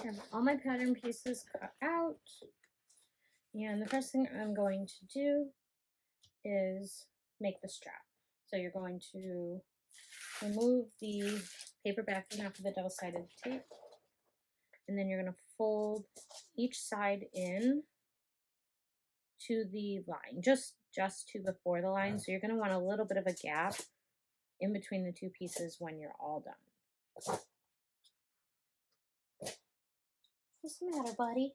I have all my pattern pieces cut out, and the first thing I'm going to do is make the strap. So you're going to remove the paper backing off of the double-sided tape, and then you're going to fold each side in to the line, just to before the line. So you're going to want a little bit of a gap in between the two pieces when you're all done. What's the matter, buddy?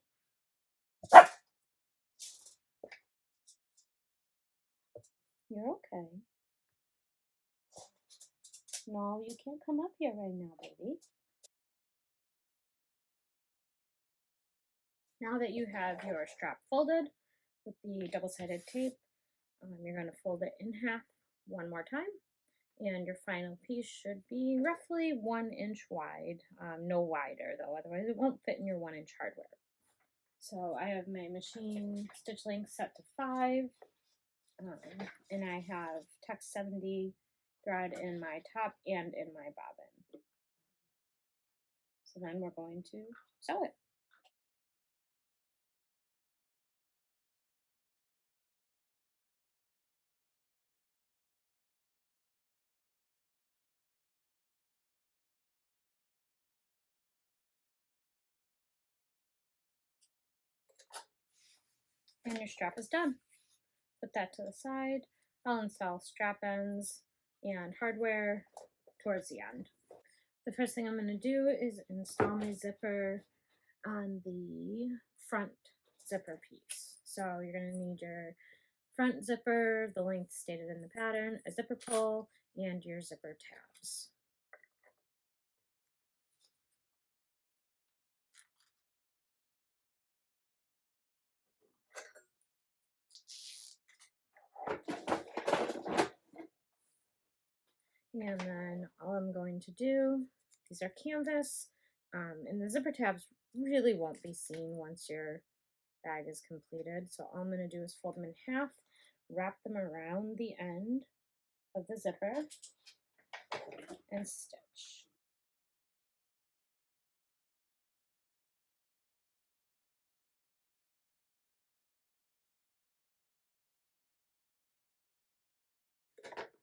You're okay. No, you can't come up here right now, baby. Now that you have your strap folded with the double-sided tape, you're going to fold it in half one more time, and your final piece should be roughly 1 inch wide, no wider though, otherwise it won't fit in your 1-inch hardware. So I have my machine stitch length set to 5, and I have Tex 70 thread in my top and in my bobbin. So then we're going to sew it. And your strap is done. Put that to the side. I'll install strap ends and hardware towards the end. The first thing I'm going to do is install my zipper on the front zipper piece. So you're going to need your front zipper, the length stated in the pattern, a zipper pull, and your zipper tabs. And then all I'm going to do, these are canvas, and the zipper tabs really won't be seen once your bag is completed. So all I'm going to do is fold them in half, wrap them around the end of the zipper, and stitch.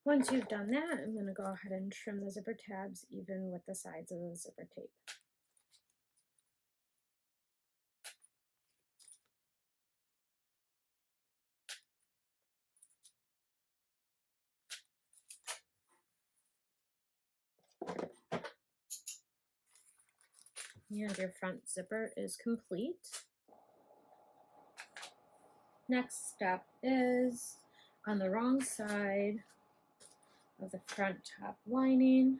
Once you've done that, I'm going to go ahead and trim the zipper tabs even with the sides of the zipper tape. And your front zipper is complete. Next step is on the wrong side of the front top lining,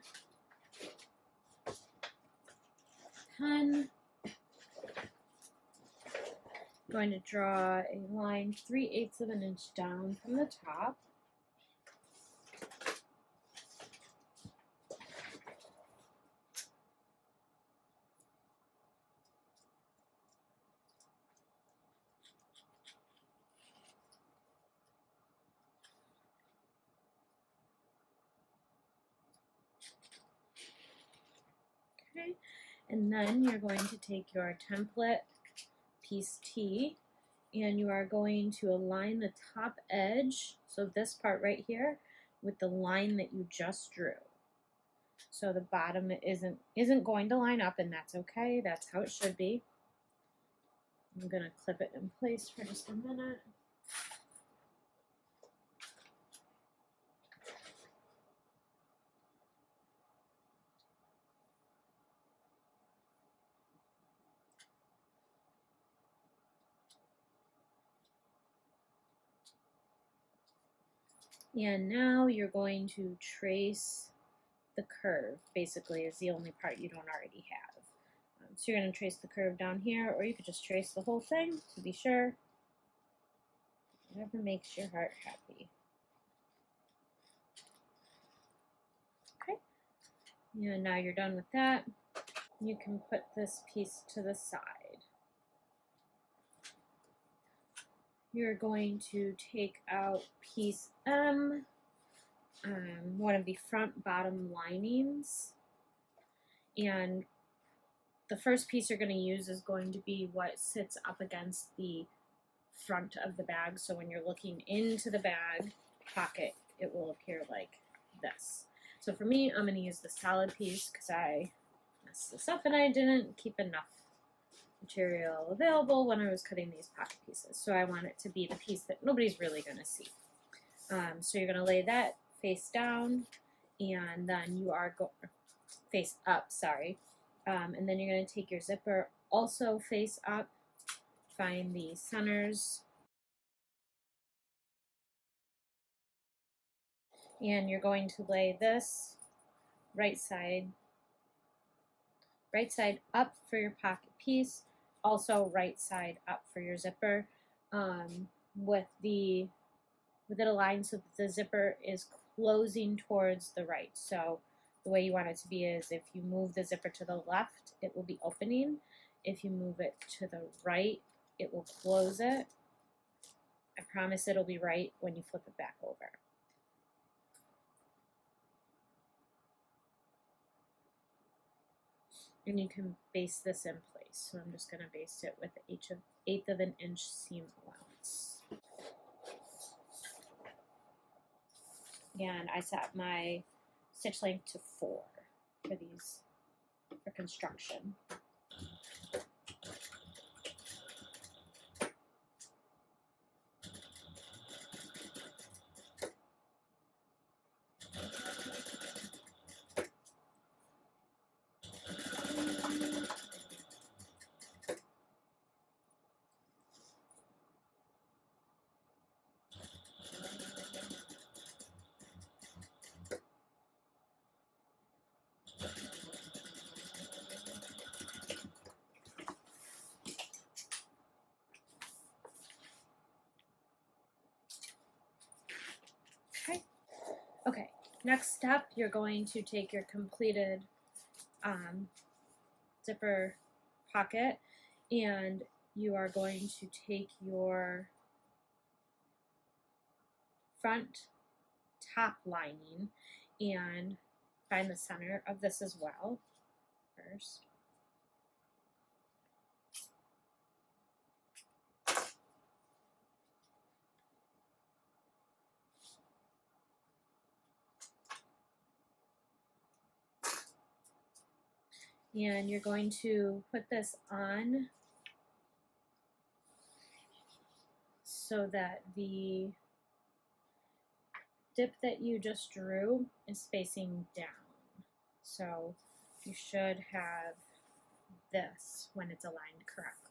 pen, going to draw a line 3/8 of an inch down from the top. Okay, and then you're going to take your template piece T, and you are going to align the top edge, so this part right here, with the line that you just drew. So the bottom isn't going to line up, and that's okay. That's how it should be. I'm going to clip it in place for just a minute. And now you're going to trace the curve, basically, is the only part you don't already have. So you're going to trace the curve down here, or you could just trace the whole thing to be sure. Whatever makes your heart happy. Okay, and now you're done with that. You can put this piece to the side. You're going to take out piece M, one of the front bottom linings, and the first piece you're going to use is going to be what sits up against the front of the bag. So when you're looking into the bag pocket, it will appear like this. So for me, I'm going to use the solid piece because I messed this up and I didn't keep enough material available when I was cutting these pocket pieces. So I want it to be the piece that nobody's really going to see. So you're going to lay that face down, and then you are face up, sorry. And then you're going to take your zipper also face up, find the centers, and you're going to lay this right side up for your pocket piece, also right side up for your zipper, with it aligned so that the zipper is closing towards the right. So the way you want it to be is if you move the zipper to the left, it will be opening. If you move it to the right, it will close it. I promise it'll be right when you flip it back over. And you can base this in place. So I'm just going to base it with an eighth of an inch seam allowance. Again, I set my stitch length to 4 for construction. Okay, next step, you're going to take your completed zipper pocket, and you are going to take your front top lining and find the center of this as well first. And you're going to put this on so that the dip that you just drew is facing down. So you should have this when it's aligned correctly.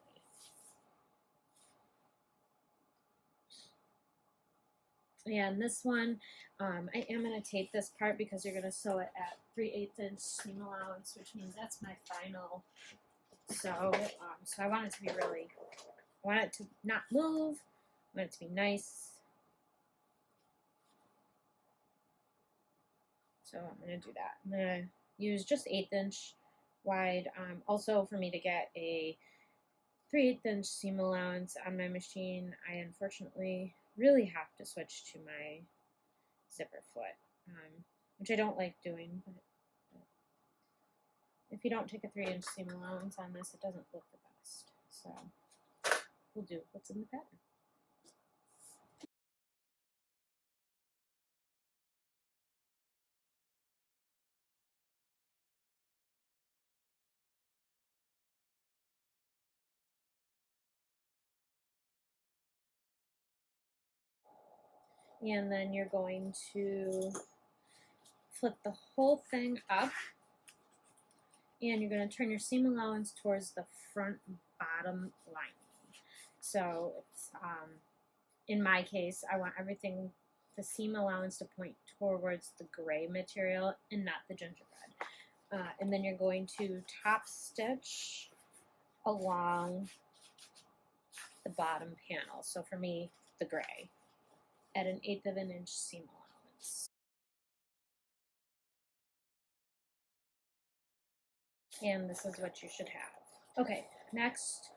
And this one, I am going to tape this part because you're going to sew it at 3/8 inch seam allowance, which means that's my final sew. So I want it to be really, I want it to not move, I want it to be nice. So I'm going to do that. I'm going to use just 1/8 inch wide. Also, for me to get a 3/8 inch seam allowance on my machine, I unfortunately really have to switch to my zipper foot, which I don't like doing, but if you don't take a 3-inch seam allowance on this, it doesn't look the best. So we'll do what's in the pattern. And then you're going to flip the whole thing up, and you're going to turn your seam allowance towards the front bottom lining. So it's, in my case, I want everything, the seam allowance to point towards the gray material and not the gingerbread. And then you're going to top stitch along the bottom panel. So for me, the gray, at an 1/8 of an inch seam allowance. And this is what you should have. Okay, next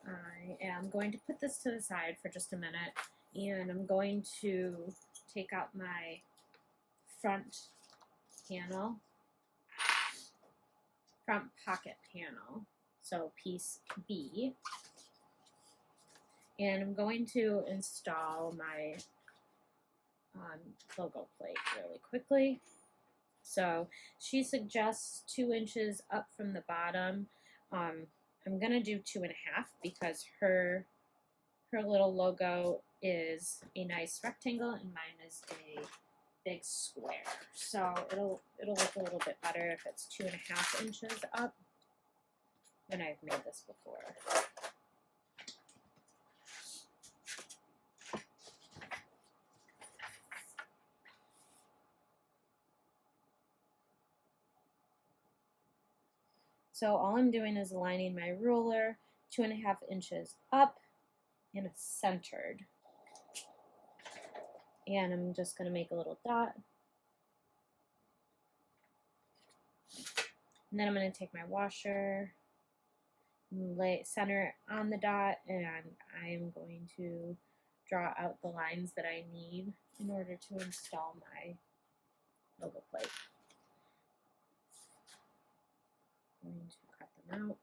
I am going to put this to the side for just a minute, and I'm going to take out my front panel, front pocket panel, so piece B. And I'm going to install my logo plate really quickly. So she suggests 2 inches up from the bottom. I'm gonna do 2.5 because her little logo is a nice rectangle and mine is a big square. So it'll look a little bit better if it's 2.5 inches up. And I've made this before. So all I'm doing is aligning my ruler 2.5 inches up and it's centered. And I'm just going to make a little dot. And then I'm going to take my washer, center it on the dot, and I'm going to draw out the lines that I need in order to install my logo plate. I'm going to cut them out.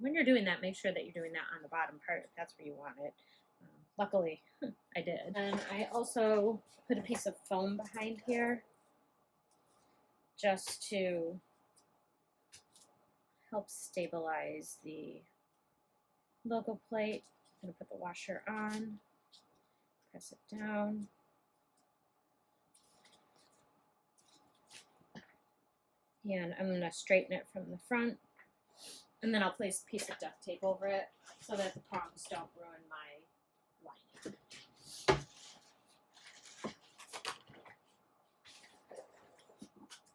When you're doing that, make sure that you're doing that on the bottom part if that's where you want it. Luckily, I did. And I also put a piece of foam behind here just to help stabilize the logo plate. I'm going to put the washer on, press it down. And I'm going to straighten it from the front. And then I'll place a piece of duct tape over it so that the prongs don't ruin my lining.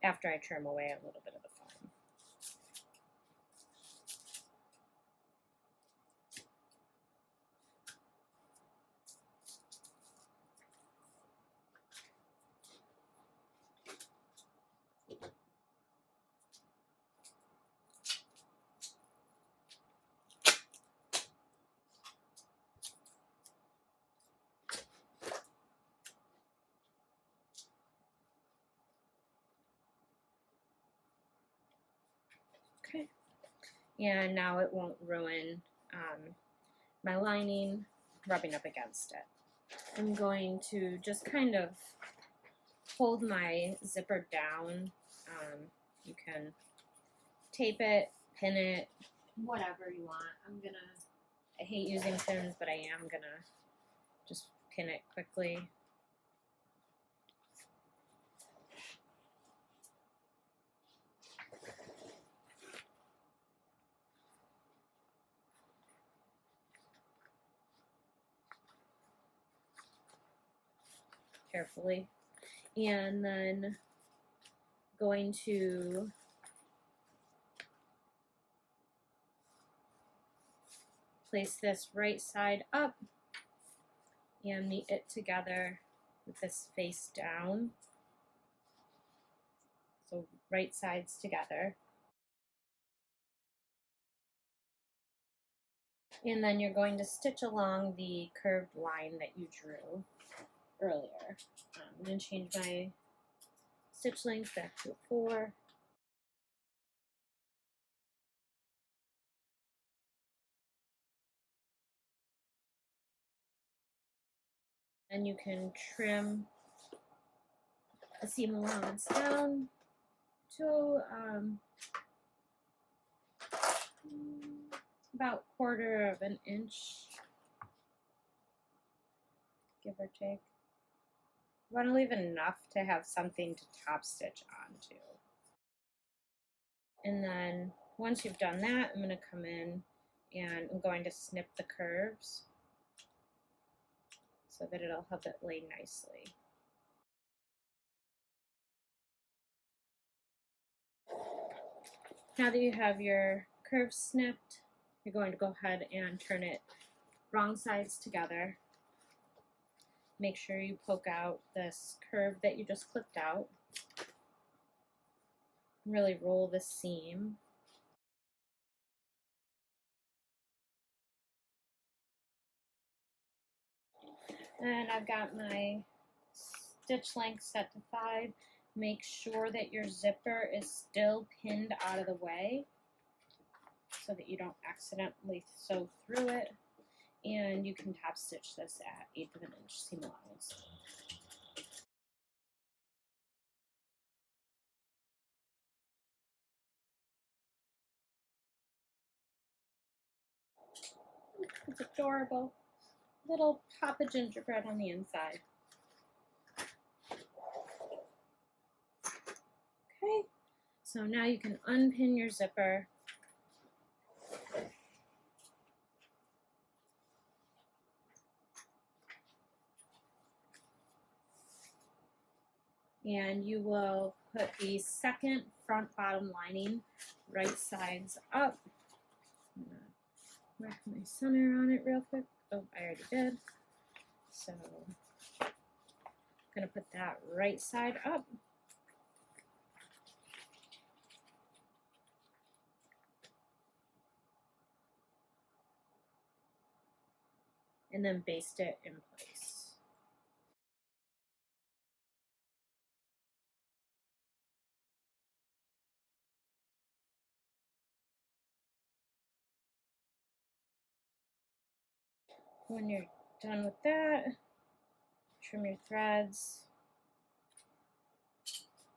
After I trim away a little bit of the foam. Okay, and now it won't ruin my lining rubbing up against it. I'm going to just kind of hold my zipper down. You can tape it, pin it, whatever you want. I hate using pins, but I am gonna just pin it quickly. Carefully. And then going to place this right side up and meet it together with this face down. So right sides together. And then you're going to stitch along the curved line that you drew earlier. I'm going to change my stitch length back to a 4. And you can trim the seam allowance down to about 1/4 of an inch, give or take. You want to leave enough to have something to top stitch onto. And then once you've done that, I'm going to come in and I'm going to snip the curves so that it'll help it lay nicely. Now that you have your curves snipped, you're going to go ahead and turn it wrong sides together. Make sure you poke out this curve that you just clipped out. Really roll the seam. And I've got my stitch length set to 5. Make sure that your zipper is still pinned out of the way so that you don't accidentally sew through it. And you can top stitch this at 1/8 of an inch seam allowance. It's adorable. Little Papa gingerbread on the inside. Okay, so now you can unpin your zipper. And you will put the second front bottom lining right sides up. I'm gonna whack my center on it real quick. Oh, I already did. So I'm gonna put that right side up. And then baste it in place. When you're done with that, trim your threads.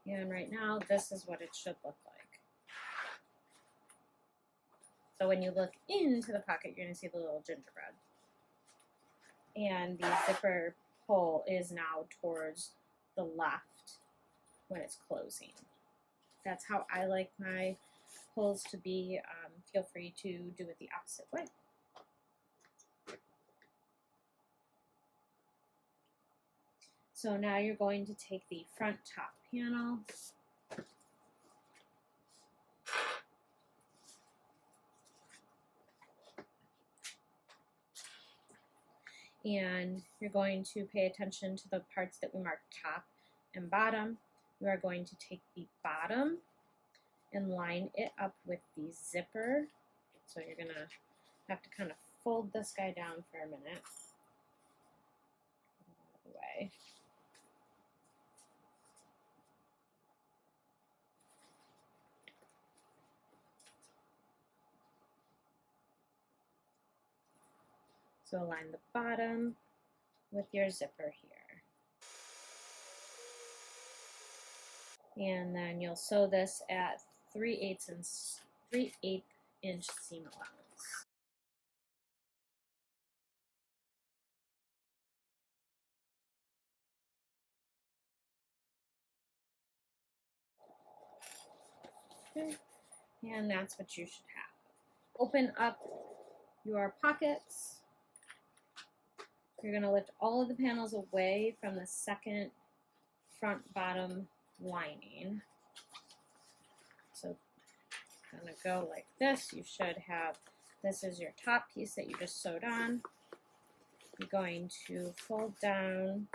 And right now, this is what it should look like. So when you look into the pocket, you're going to see the little gingerbread. And the zipper pull is now towards the left when it's closing. That's how I like my pulls to be. Feel free to do it the opposite way. So now you're going to take the front top panel and you're going to pay attention to the parts that we marked top and bottom. You are going to take the bottom and line it up with the zipper. So you're going to have to kind of fold this guy down for a minute. Get it out of the way. So align the bottom with your zipper here. And then you'll sew this at 3/8 inch seam allowance. Okay. And that's what you should have. Open up your pockets. You're going to lift all of the panels away from the second front bottom lining. So going to go like this. You should have, this is your top piece that you just sewed on. You're going to fold down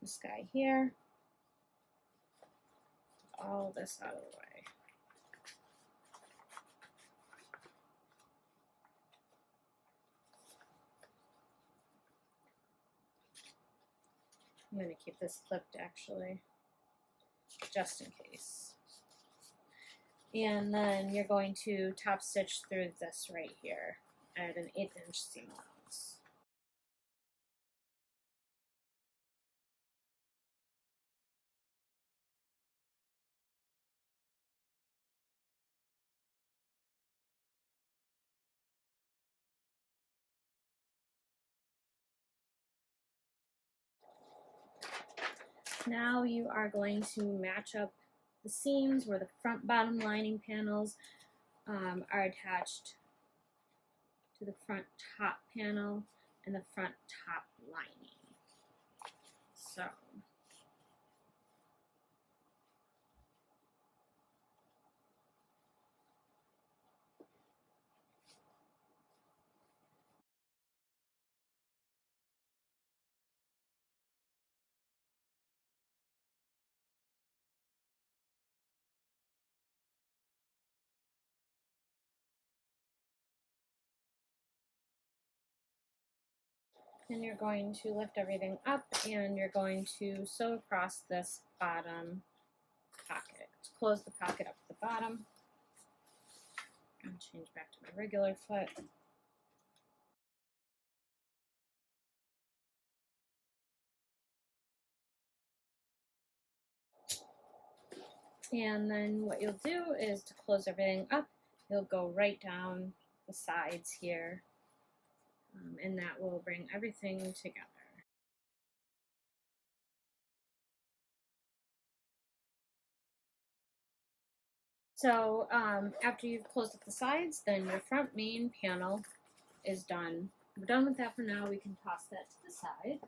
this guy here. All this out of the way. I'm going to keep this clipped actually, just in case. And then you're going to top stitch through this right here at an 1/8 inch seam allowance. Now you are going to match up the seams where the front bottom lining panels are attached to the front top panel and the front top lining. So Then you're going to lift everything up and you're going to sew across this bottom pocket. Close the pocket up at the bottom. And change back to my regular foot. And then what you'll do is to close everything up, you'll go right down the sides here, and that will bring everything together. So after you've closed up the sides, then your front main panel is done. We're done with that for now. We can toss that to the side.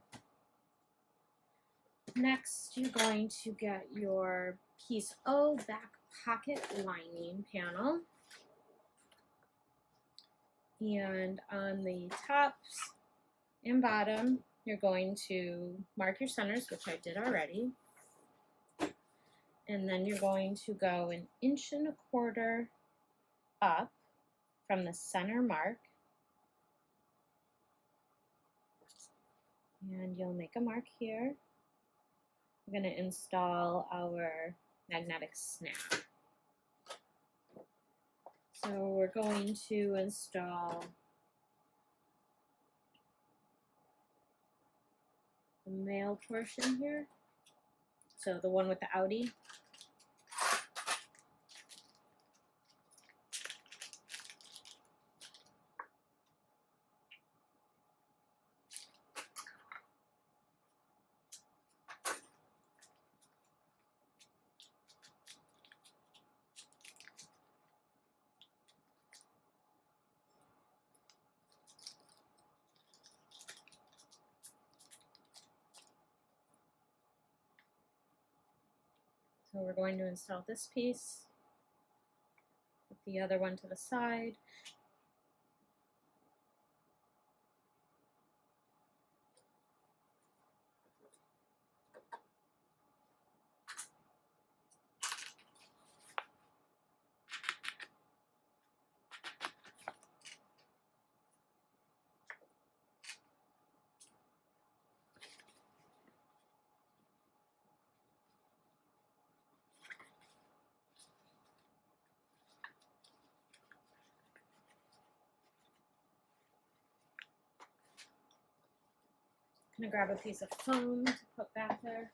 Next, you're going to get your piece O back pocket lining panel. And on the tops and bottom, you're going to mark your centers, which I did already. And then you're going to go 1.25 inches up from the center mark. And you'll make a mark here. We're going to install our magnetic snap. So we're going to install the male portion here. So the one with the outie. So we're going to install this piece, put the other one to the side. I'm going to grab a piece of foam to put back there.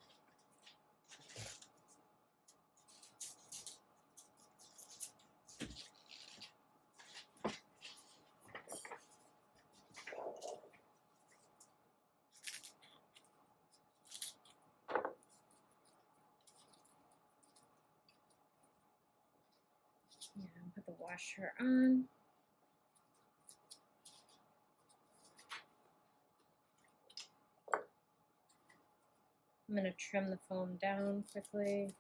And put the washer on. I'm going to trim the foam down quickly.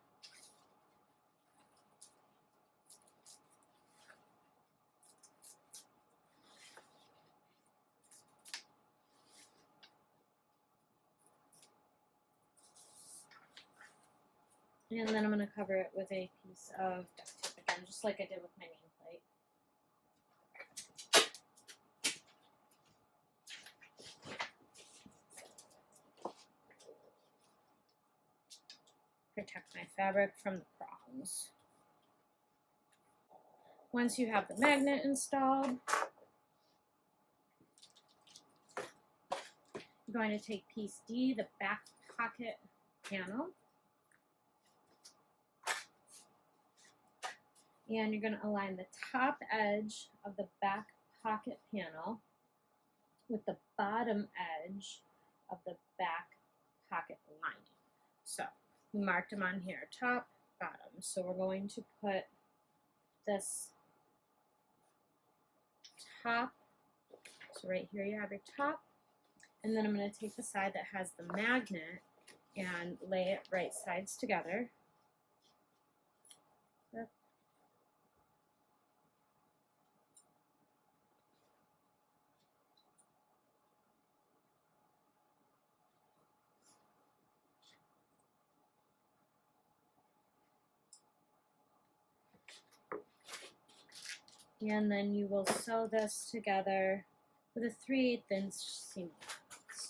And then I'm going to cover it with a piece of duct tape again, just like I did with my nameplate. Protect my fabric from the prongs. Once you have the magnet installed, you're going to take piece D, the back pocket panel, and you're going to align the top edge of the back pocket panel with the bottom edge of the back pocket lining. So we marked them on here, top, bottom. So we're going to put this top, so right here you have your top, and then I'm going to take the side that has the magnet and lay it right sides together. Yep. And then you will sew this together with a 3/8 inch seam allowance.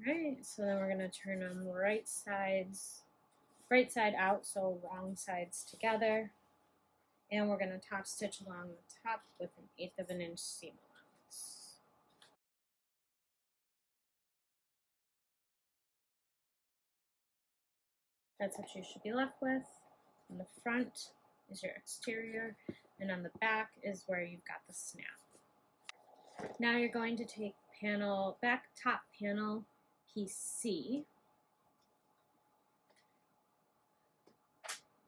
Right, so then we're going to turn them right side out, so wrong sides together. And we're going to top stitch along the top with 1/8 of an inch seam allowance. That's what you should be left with. On the front is your exterior, and on the back is where you've got the snap. Now you're going to take back top panel piece C.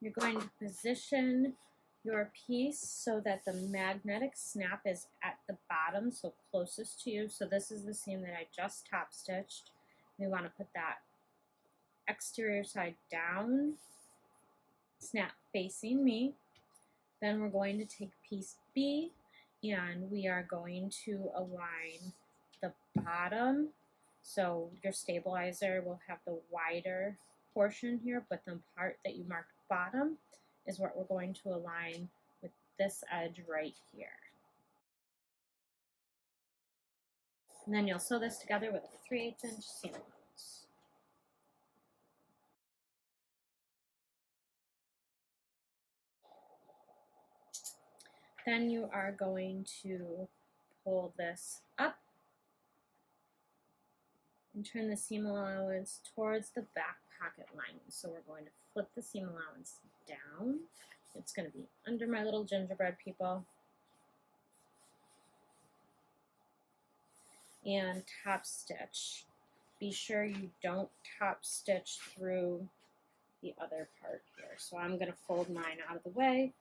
You're going to position your piece so that the magnetic snap is at the bottom, so closest to you. So this is the seam that I just top stitched. We want to put that exterior side down, snap facing me. Then we're going to take piece B and we are going to align the bottom. So your stabilizer will have the wider portion here, but the part that you marked bottom is what we're going to align with this edge right here. And then you'll sew this together with a 3/8 inch seam allowance. Then you are going to pull this up and turn the seam allowance towards the back pocket lining. So we're going to flip the seam allowance down. It's going to be under my little gingerbread people. And top stitch. Be sure you don't top stitch through the other part here. So I'm going to fold mine out of the way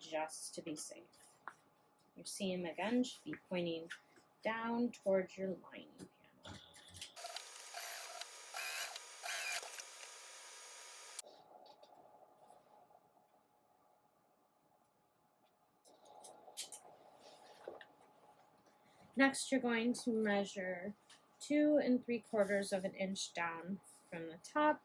just to be safe. Your seam again should be pointing down towards your lining panel. Next, you're going to measure 2 3/4 of an inch down from the top.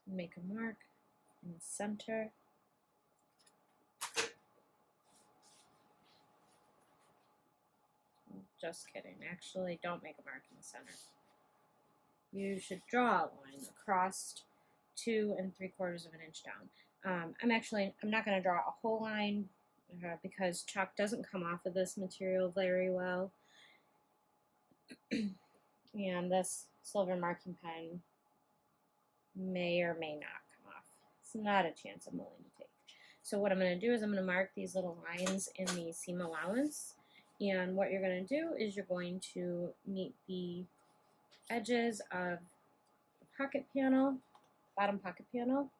Make a mark in the center. Just kidding. Actually, don't make a mark in the center. You should draw a line across 2 3/4 of an inch down. I'm not going to draw a whole line because chalk doesn't come off of this material very well. And this silver marking pen may or may not come off. It's not a chance I'm willing to take. So what I'm going to do is I'm going to mark these little lines in the seam allowance. And what you're going to do is you're going to meet the edges of the pocket panel, bottom pocket panel,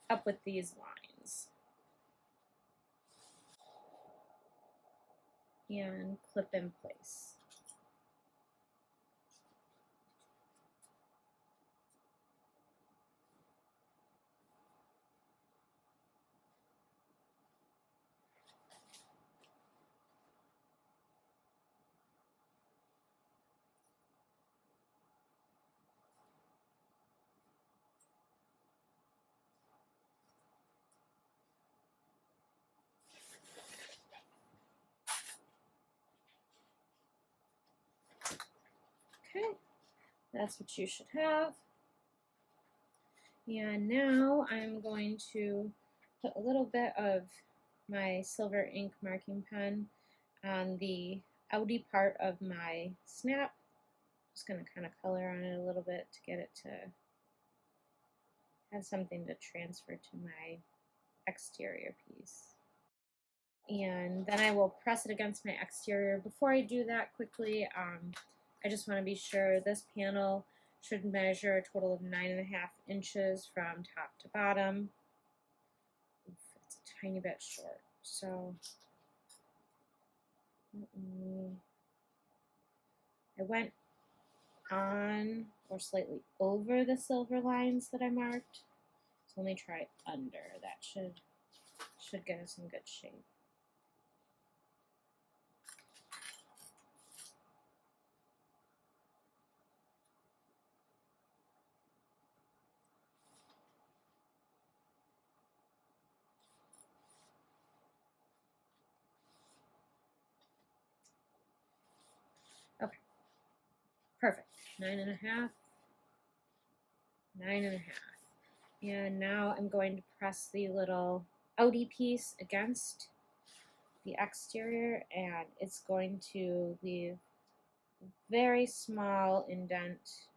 up with these lines. And clip in place. Okay, that's what you should have. And now I'm going to put a little bit of my silver ink marking pen on the outy part of my snap. Just going to kind of color on it a little bit to get it to have something to transfer to my exterior piece. And then I will press it against my exterior. Before I do that quickly, I just want to be sure this panel should measure a total of 9.5 inches from top to bottom. It's a tiny bit short, so I went on or slightly over the silver lines that I marked. So let me try under. That should get us in good shape. Perfect. 9.5, 9.5. And now I'm going to press the little outie piece against the exterior, and it's going to leave a very small indent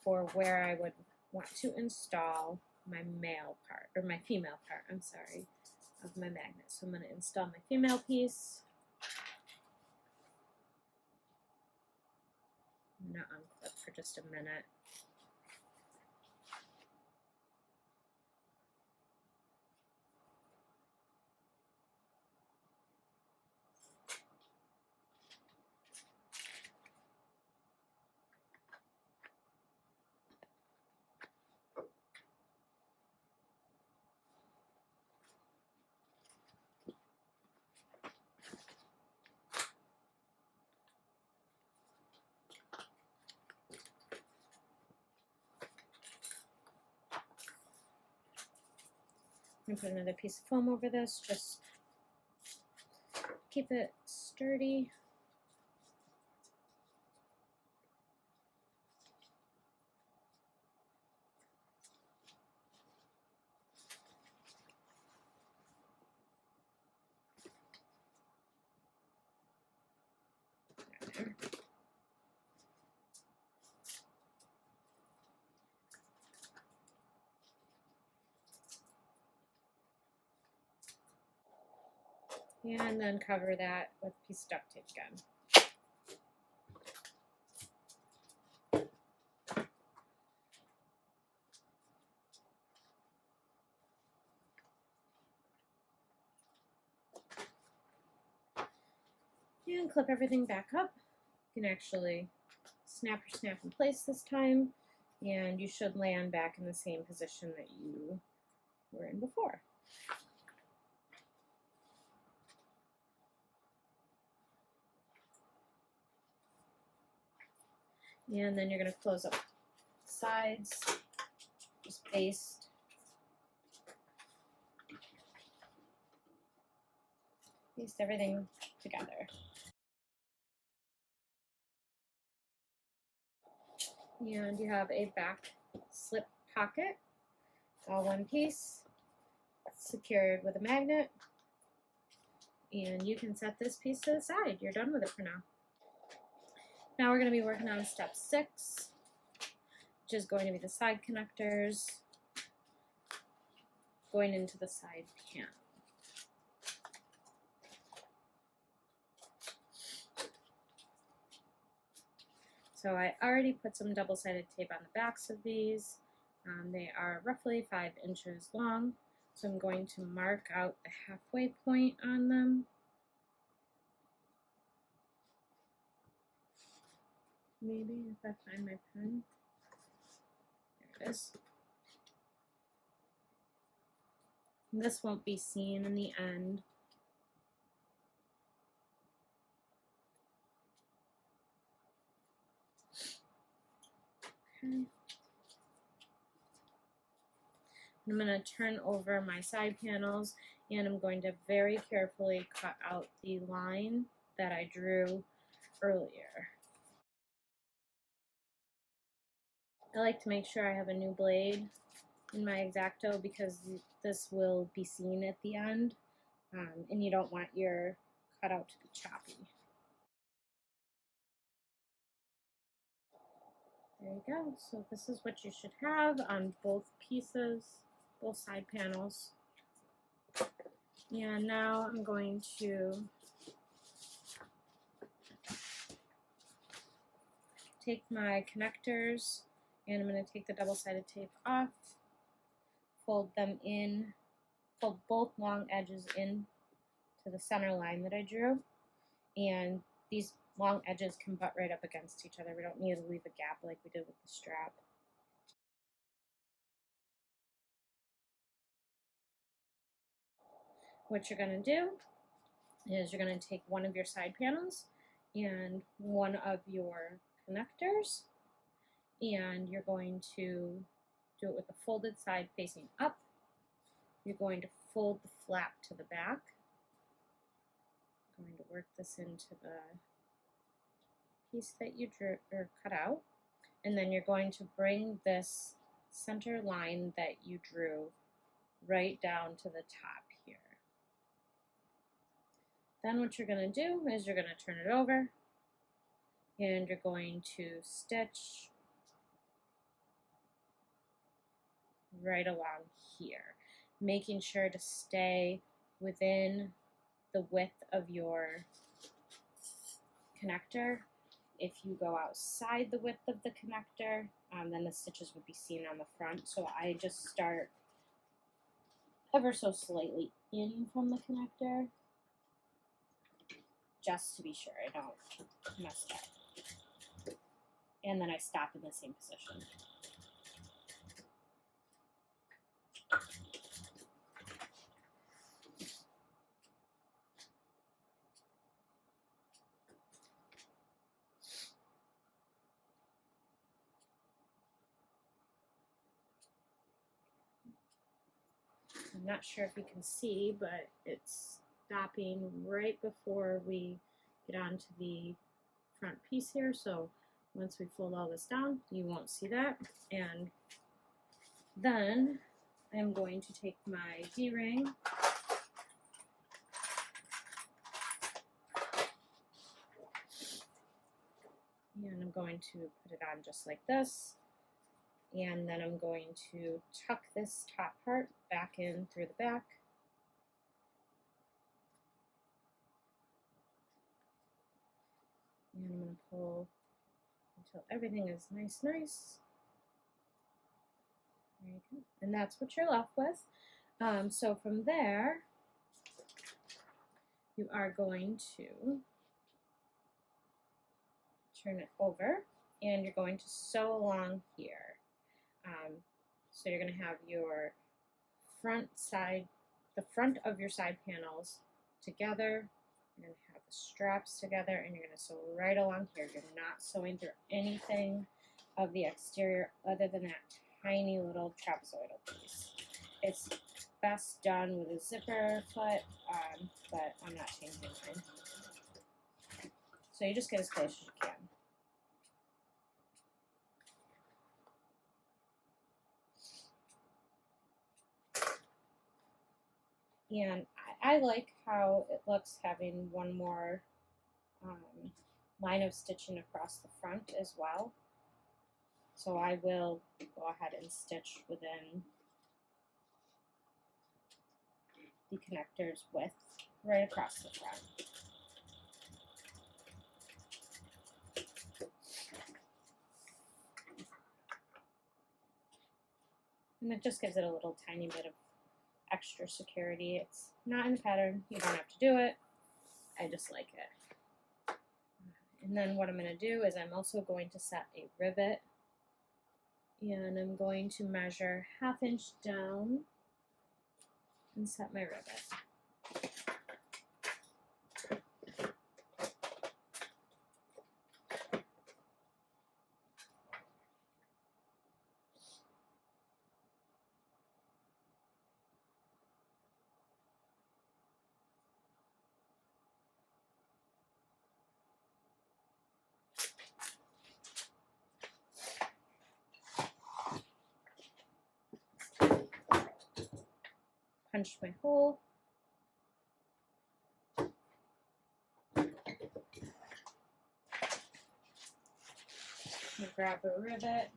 for where I would want to install my male part, or my female part, I'm sorry, of my magnet. So I'm going to install my female piece. I'm going to unclip for just a minute. I'm going to put another piece of foam over this, just keep it sturdy. And then cover that with a piece of duct tape again. And clip everything back up. You can actually snap in place this time, and you should land back in the same position that you were in before. And then you're going to close up the sides, just paste. Paste everything together. And you have a back slip pocket, all one piece, secured with a magnet. And you can set this piece to the side. You're done with it for now. Now we're going to be working on step 6, which is going to be the side connectors going into the side panel. So I already put some double-sided tape on the backs of these. They are roughly 5 inches long, so I'm going to mark out the halfway point on them. Maybe if I find my pen. There it is. And this won't be seen in the end. Okay. I'm going to turn over my side panels, and I'm going to very carefully cut out the line that I drew earlier. I like to make sure I have a new blade in my X-Acto because this will be seen at the end, and you don't want your cutout to be choppy. There you go. So this is what you should have on both pieces, both side panels. And now I'm going to take my connectors, and I'm going to take the double-sided tape off, fold them in, fold both long edges in to the center line that I drew, and these long edges can butt right up against each other. We don't need to leave a gap like we did with the strap. What you're going to do is you're going to take one of your side panels and one of your connectors, and you're going to do it with the folded side facing up. You're going to fold the flap to the back. I'm going to work this into the piece that you drew or cut out, and then you're going to bring this center line that you drew right down to the top here. Then what you're going to do is you're going to turn it over and you're going to stitch right along here, making sure to stay within the width of your connector. If you go outside the width of the connector, then the stitches would be seen on the front. So I just start ever so slightly in from the connector, just to be sure I don't mess it up. And then I stop in the same position. I'm not sure if you can see, but it's stopping right before we get onto the front piece here. So once we fold all this down, you won't see that. And then I'm going to take my D-ring and I'm going to put it on just like this. And then I'm going to tuck this top part back in through the back. And I'm going to pull until everything is nice. There you go. And that's what you're left with. So from there, you are going to turn it over and you're going to sew along here. So you're going to have your front of your side panels together. You're going to have the straps together and you're going to sew right along here. You're not sewing through anything of the exterior other than that tiny little trapezoidal piece. It's best done with a zipper foot, but I'm not changing mine. So you just get as close as you can. And I like how it looks having one more line of stitching across the front as well. So I will go ahead and stitch within the connector's width right across the front. And it just gives it a little tiny bit of extra security. It's not in the pattern. You don't have to do it. I just like it. And then what I'm going to do is I'm also going to set a rivet. And I'm going to measure 1/2 inch down and set my rivet. Punch my hole. Grab a rivet.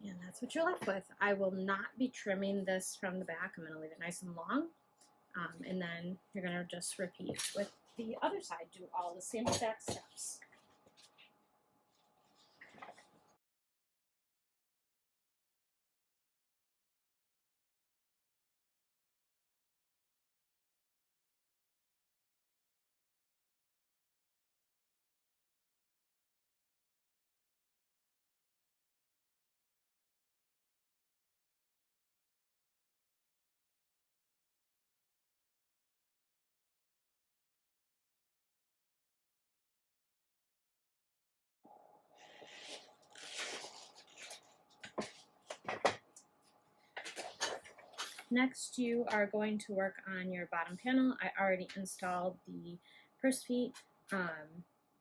And that's what you're left with. I will not be trimming this from the back. I'm going to leave it nice and long. And then you're going to just repeat with the other side. Do all the same exact steps. Next, you are going to work on your bottom panel. I already installed the purse feet.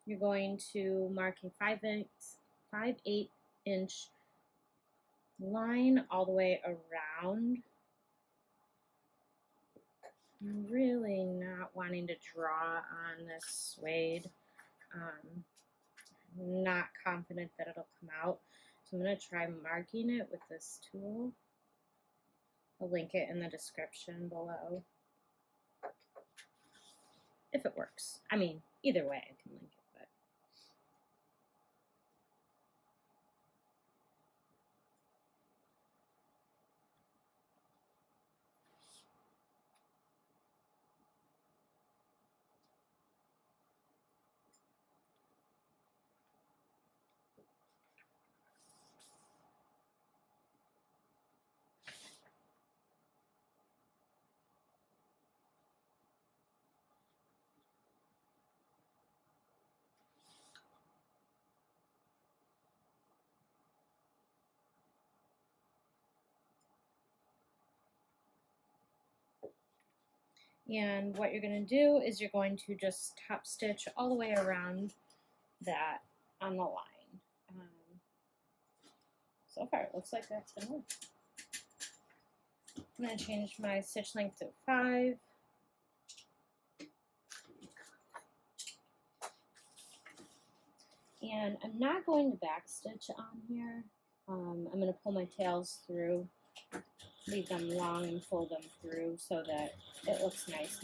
You're going to mark a 5/8 inch line all the way around. I'm really not wanting to draw on this suede. Not confident that it'll come out, so I'm going to try marking it with this tool. I'll link it in the description below if it works. I mean, either way I can link it. And what you're going to do is you're going to just top stitch all the way around that on the line. So far it looks like that's going to work. I'm going to change my stitch length to 5. And I'm not going to backstitch on here. I'm going to pull my tails through, leave them long and pull them through so that it looks nice.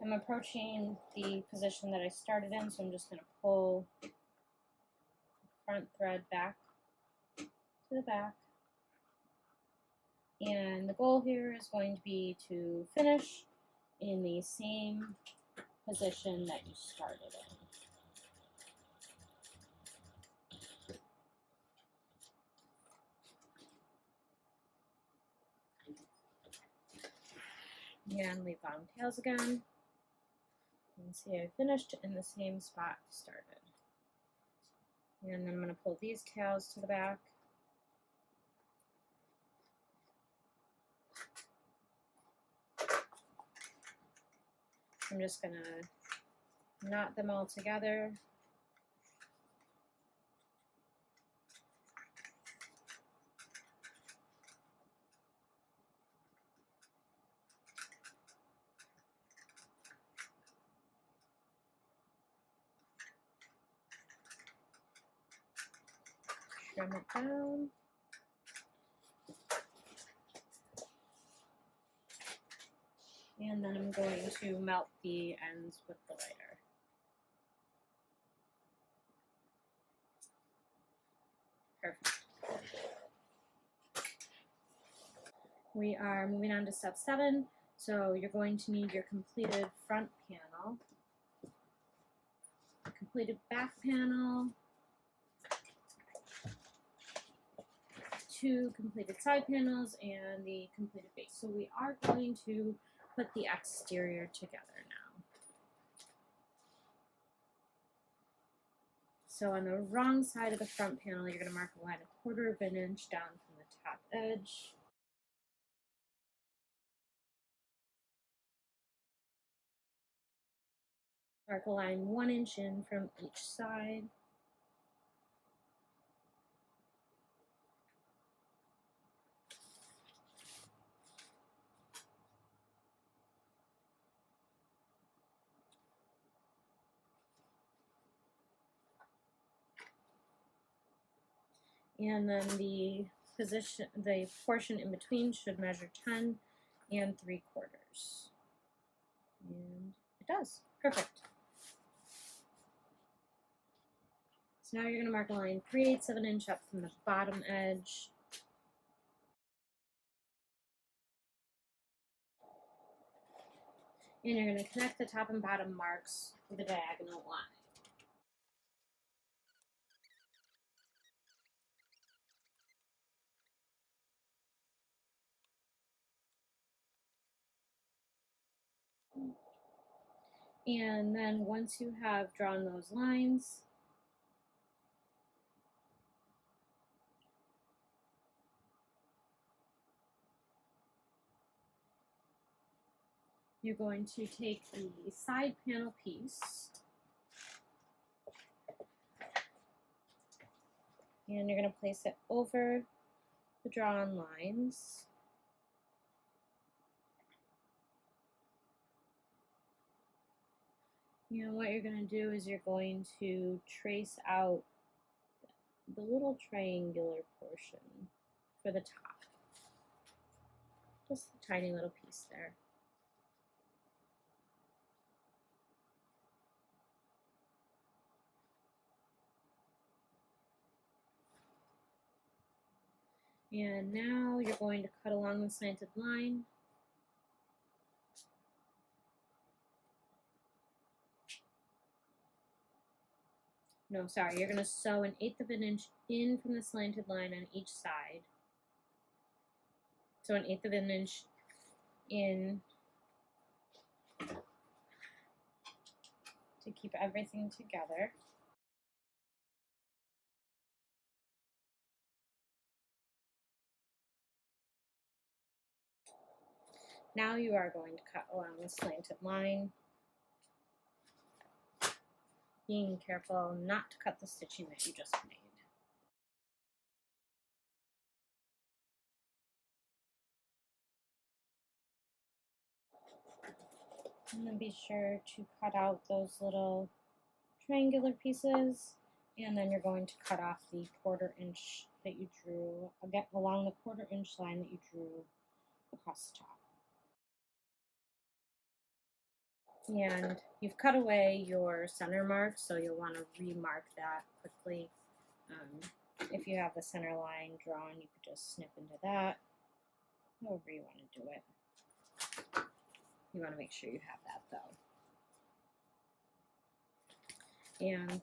I'm approaching the position that I started in, so I'm just going to pull the front thread back to the back. And the goal here is going to be to finish in the same position that you started in. And leave bottom tails again. You can see I finished in the same spot I started. And then I'm going to pull these tails to the back. I'm just going to knot them all together. Trim it down. And then I'm going to melt the ends with the lighter. Perfect. We are moving on to step 7. So you're going to need your completed front panel, completed back panel, 2 completed side panels, and the completed base. So we are going to put the exterior together now. So on the wrong side of the front panel, you're going to mark a line 1/4 of an inch down from the top edge. Mark a line 1 inch in from each side. And then the portion in between should measure 10 and 3/4. And it does. Perfect. So now you're going to mark a line 3/8 of an inch up from the bottom edge. And you're going to connect the top and bottom marks with a diagonal line. And then once you have drawn those lines, you're going to take the side panel piece and you're going to place it over the drawn lines. And what you're going to do is you're going to trace out the little triangular portion for the top. Just a tiny little piece there. And now you're going to cut along the slanted line. No, sorry, you're going to sew 1/8 of an inch in from the slanted line on each side. So 1/8 of an inch in to keep everything together. Now you are going to cut along the slanted line, being careful not to cut the stitching that you just made. And then be sure to cut out those little triangular pieces, and then you're going to cut off the 1/4 inch that you drew, again along the 1/4 inch line that you drew across the top. And you've cut away your center mark, so you'll want to remark that quickly. If you have the center line drawn, you could just snip into that, however you want to do it. You want to make sure you have that though. And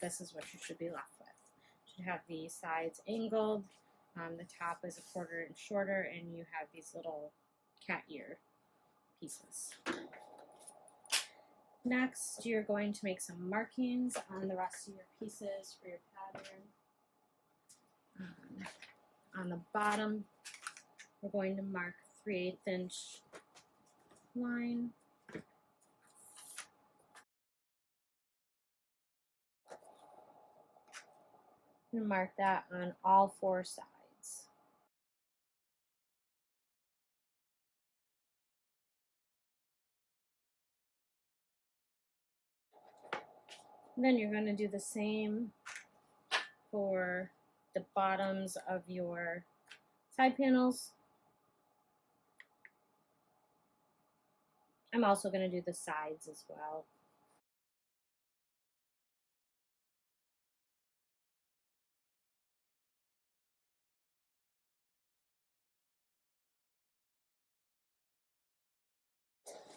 this is what you should be left with. You should have the sides angled, the top is a 1/4 inch shorter, and you have these little cat ear pieces. Next, you're going to make some markings on the rest of your pieces for your pattern. On the bottom, we're going to mark 3/8 inch line. And mark that on all 4 sides. And then you're going to do the same for the bottoms of your side panels. I'm also going to do the sides as well.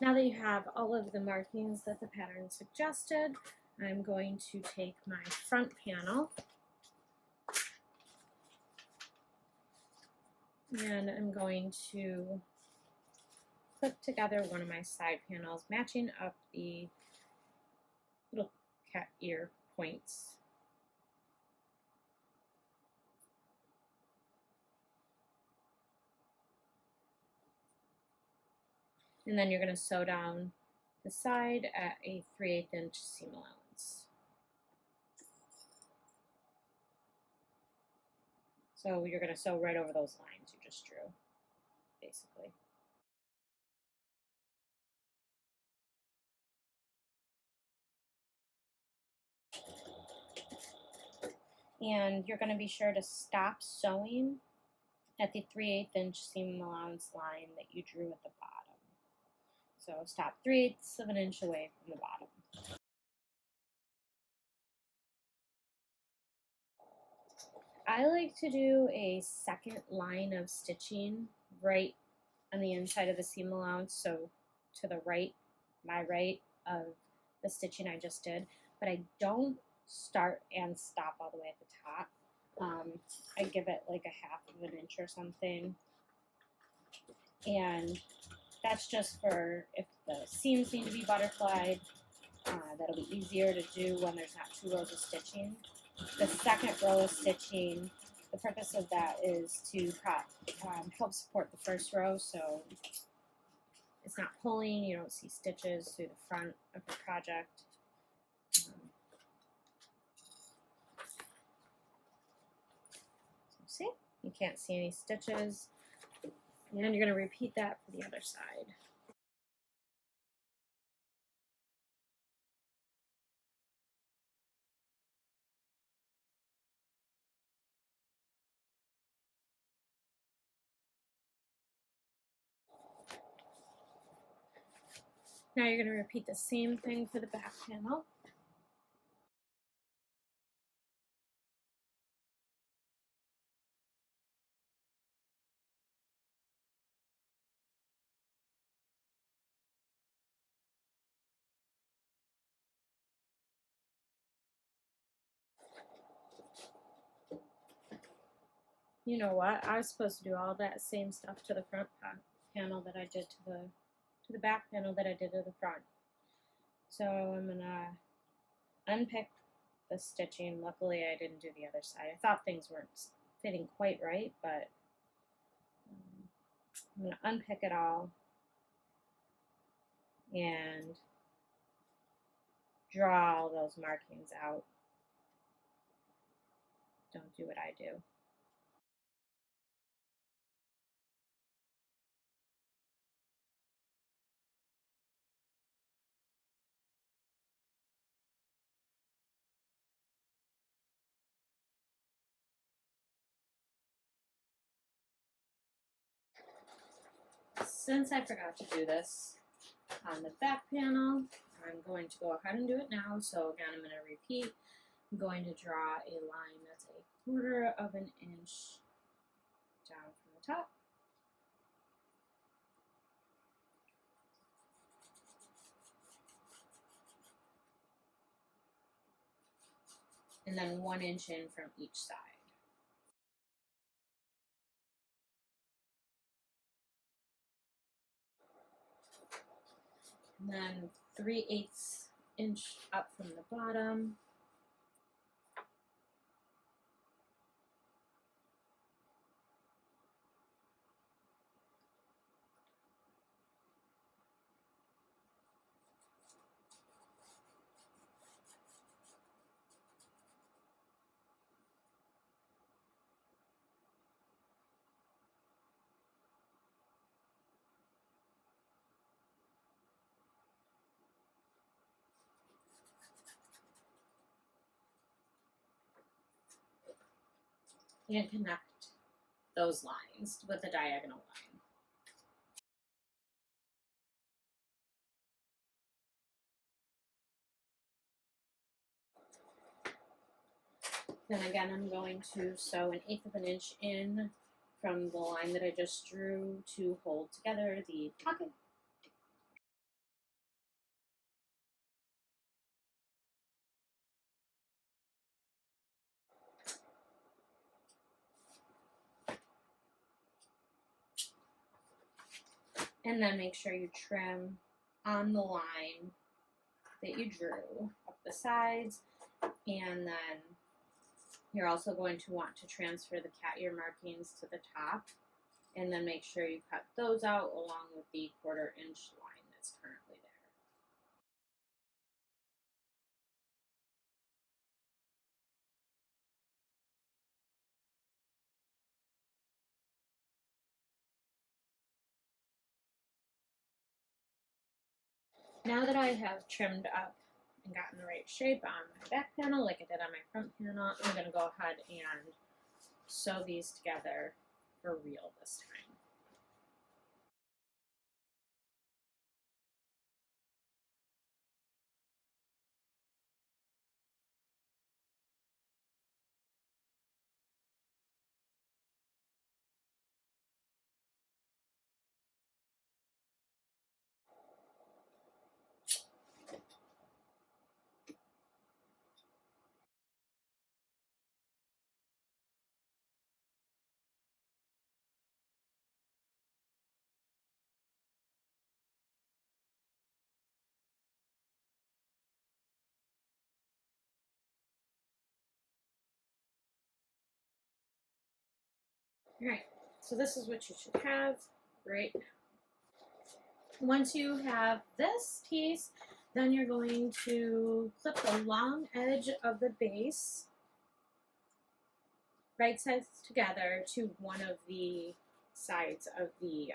Now that you have all of the markings that the pattern suggested, I'm going to take my front panel and I'm going to put together one of my side panels, matching up the little cat ear points. And then you're going to sew down the side at a 3/8 inch seam allowance. So you're going to sew right over those lines you just drew, basically. And you're going to be sure to stop sewing at the 3/8 inch seam allowance line that you drew at the bottom. So stop 3/8 of an inch away from the bottom. I like to do a second line of stitching right on the inside of the seam allowance, so to the right, my right of the stitching I just did, but I don't start and stop all the way at the top. I give it like a 1/2 of an inch or something, and that's just for if the seams need to be butterflied. That'll be easier to do when there's not 2 rows of stitching. The second row of stitching, the purpose of that is to help support the first row, so it's not pulling, you don't see stitches through the front of the project. See, you can't see any stitches. And you're going to repeat that for the other side. Now you're going to repeat the same thing for the back panel. You know what? I was supposed to do all that same stuff to the front panel that I did to the back panel that I did to the front. So I'm gonna unpick the stitching. Luckily, I didn't do the other side. I thought things weren't fitting quite right, but I'm gonna unpick it all and draw all those markings out. Don't do what I do. Since I forgot to do this on the back panel, I'm going to go ahead and do it now. So again, I'm going to repeat. I'm going to draw a line that's 1/4 of an inch down from the top. And then 1 inch in from each side. And then 3/8 inch up from the bottom. And connect those lines with the diagonal line. Then again, I'm going to sew 1/8 of an inch in from the line that I just drew to hold together the pocket. And then make sure you trim on the line that you drew up the sides, and then you're also going to want to transfer the cat ear markings to the top, and then make sure you cut those out along with the 1/4 inch line that's currently there. Now that I have trimmed up and gotten the right shape on my back panel like I did on my front panel, I'm going to go ahead and sew these together for real this time. Alright, so this is what you should have right now. Once you have this piece, then you're going to clip the long edge of the base right sides together to one of the sides of the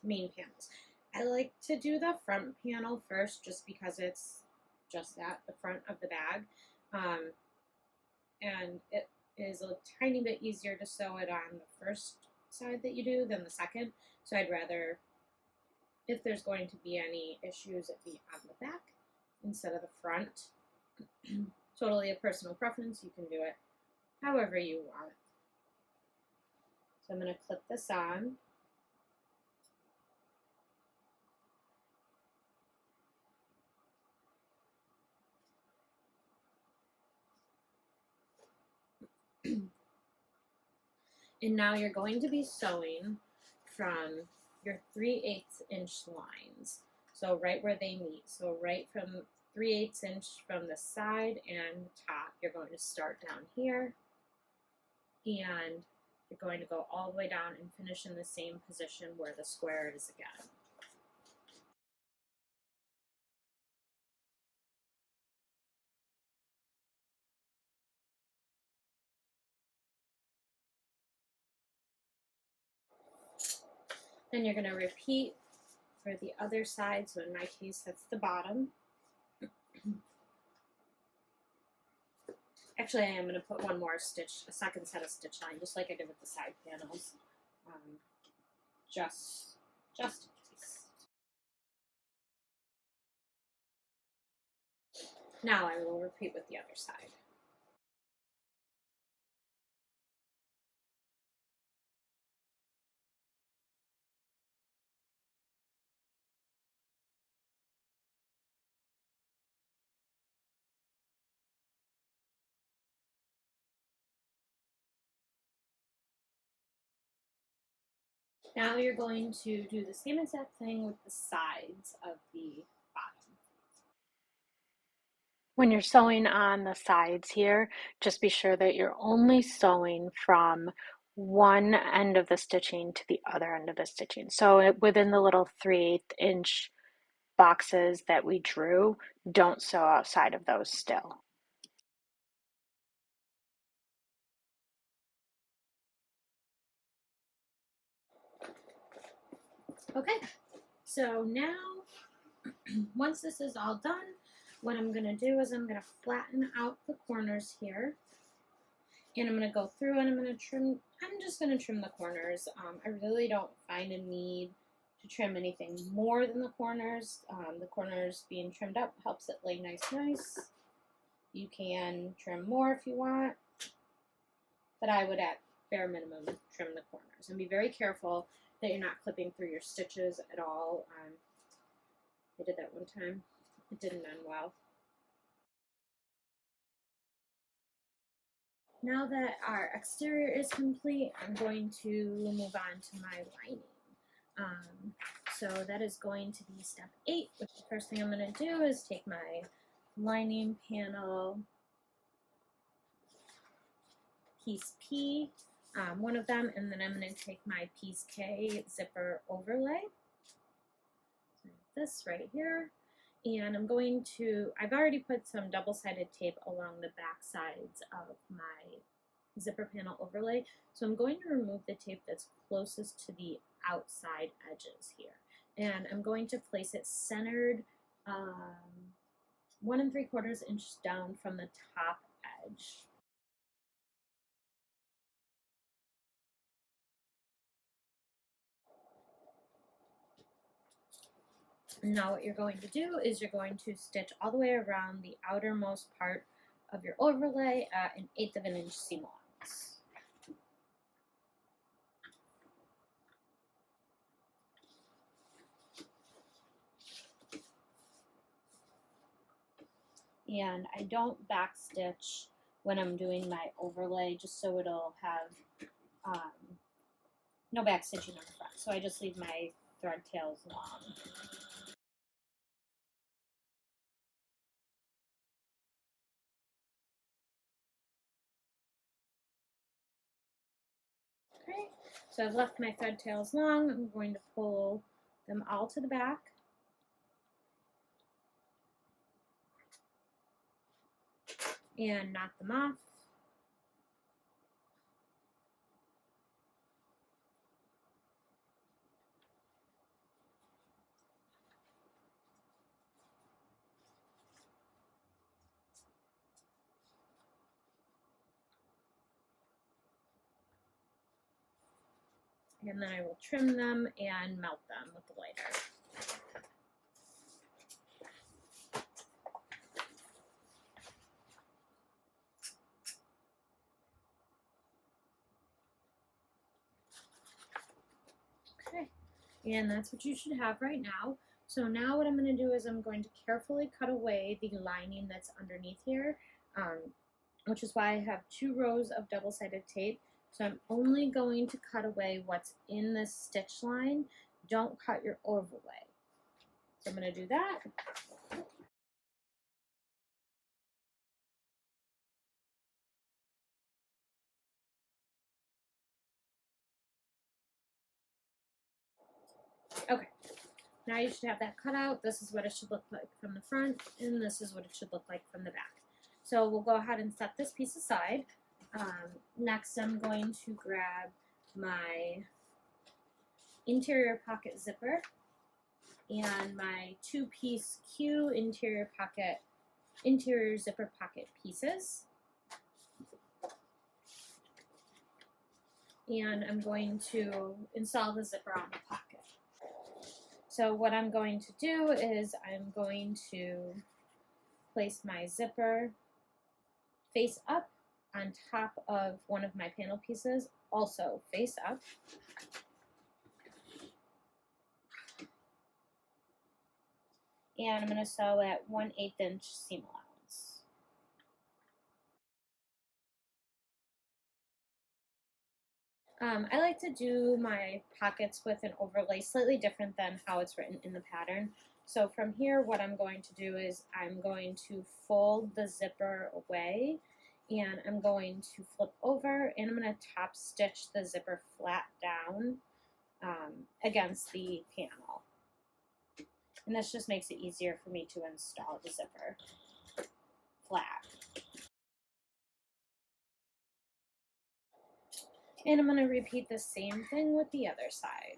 main panels. I like to do the front panel first just because it's just that, the front of the bag. And it is a tiny bit easier to sew it on the first side that you do than the second. So I'd rather, if there's going to be any issues, it be on the back instead of the front. Totally a personal preference. You can do it however you want. So I'm going to clip this on. And now you're going to be sewing from your 3/8 inch lines. So right where they meet. So right from 3/8 inch from the side and the top, you're going to start down here. And you're going to go all the way down and finish in the same position where the square is again. Then you're going to repeat for the other side. So in my case, that's the bottom. Actually, I am going to put one more stitch, a second set of stitch line, just like I did with the side panels, just in case. Now I will repeat with the other side. Now you're going to do the same exact thing with the sides of the bottom. When you're sewing on the sides here, just be sure that you're only sewing from one end of the stitching to the other end of the stitching. So within the little 3/8 inch boxes that we drew, don't sew outside of those still. Okay, so now once this is all done, what I'm going to do is I'm going to flatten out the corners here. And I'm going to go through and I'm going to trim, I'm just going to trim the corners. I really don't find a need to trim anything more than the corners. The corners being trimmed up helps it lay nice. You can trim more if you want, but I would at bare minimum trim the corners. And be very careful that you're not clipping through your stitches at all. I did that one time. It didn't end well. Now that our exterior is complete, I'm going to move on to my lining. So that is going to be step 8. Which the first thing I'm going to do is take my lining panel, piece P, one of them, and then I'm going to take my piece K zipper overlay. This right here. And I'm going to, I've already put some double-sided tape along the back sides of my zipper panel overlay. So I'm going to remove the tape that's closest to the outside edges here. And I'm going to place it centered 1 3/4 inch down from the top edge. Now what you're going to do is you're going to stitch all the way around the outermost part of your overlay at 1/8 of an inch seam allowance. And I don't backstitch when I'm doing my overlay, just so it'll have no backstitching on the front. So I just leave my thread tails long. Okay, so I've left my thread tails long. I'm going to pull them all to the back. And knot them off. And then I will trim them and melt them with the lighter. Okay, and that's what you should have right now. So now what I'm going to do is I'm going to carefully cut away the lining that's underneath here, which is why I have 2 rows of double-sided tape. So I'm only going to cut away what's in this stitch line. Don't cut your overlay. So I'm going to do that. Okay, now you should have that cut out. This is what it should look like from the front, and this is what it should look like from the back. So we'll go ahead and set this piece aside. Next, I'm going to grab my interior pocket zipper and my 2-piece Q interior zipper pocket pieces. And I'm going to install the zipper on the pocket. So what I'm going to do is I'm going to place my zipper face up on top of one of my panel pieces, also face up. And I'm going to sew at 1/8 inch seam allowance. I like to do my pockets with an overlay slightly different than how it's written in the pattern. So from here, what I'm going to do is I'm going to fold the zipper away, and I'm going to flip over, and I'm going to top stitch the zipper flat down against the panel. And this just makes it easier for me to install the zipper flat. And I'm going to repeat the same thing with the other side.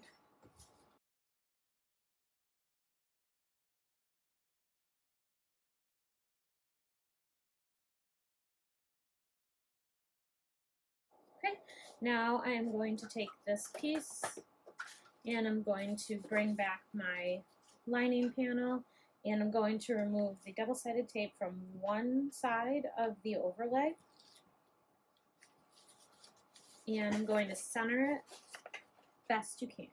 Okay, now I am going to take this piece and I'm going to bring back my lining panel, and I'm going to remove the double-sided tape from one side of the overlay, and I'm going to center it best you can.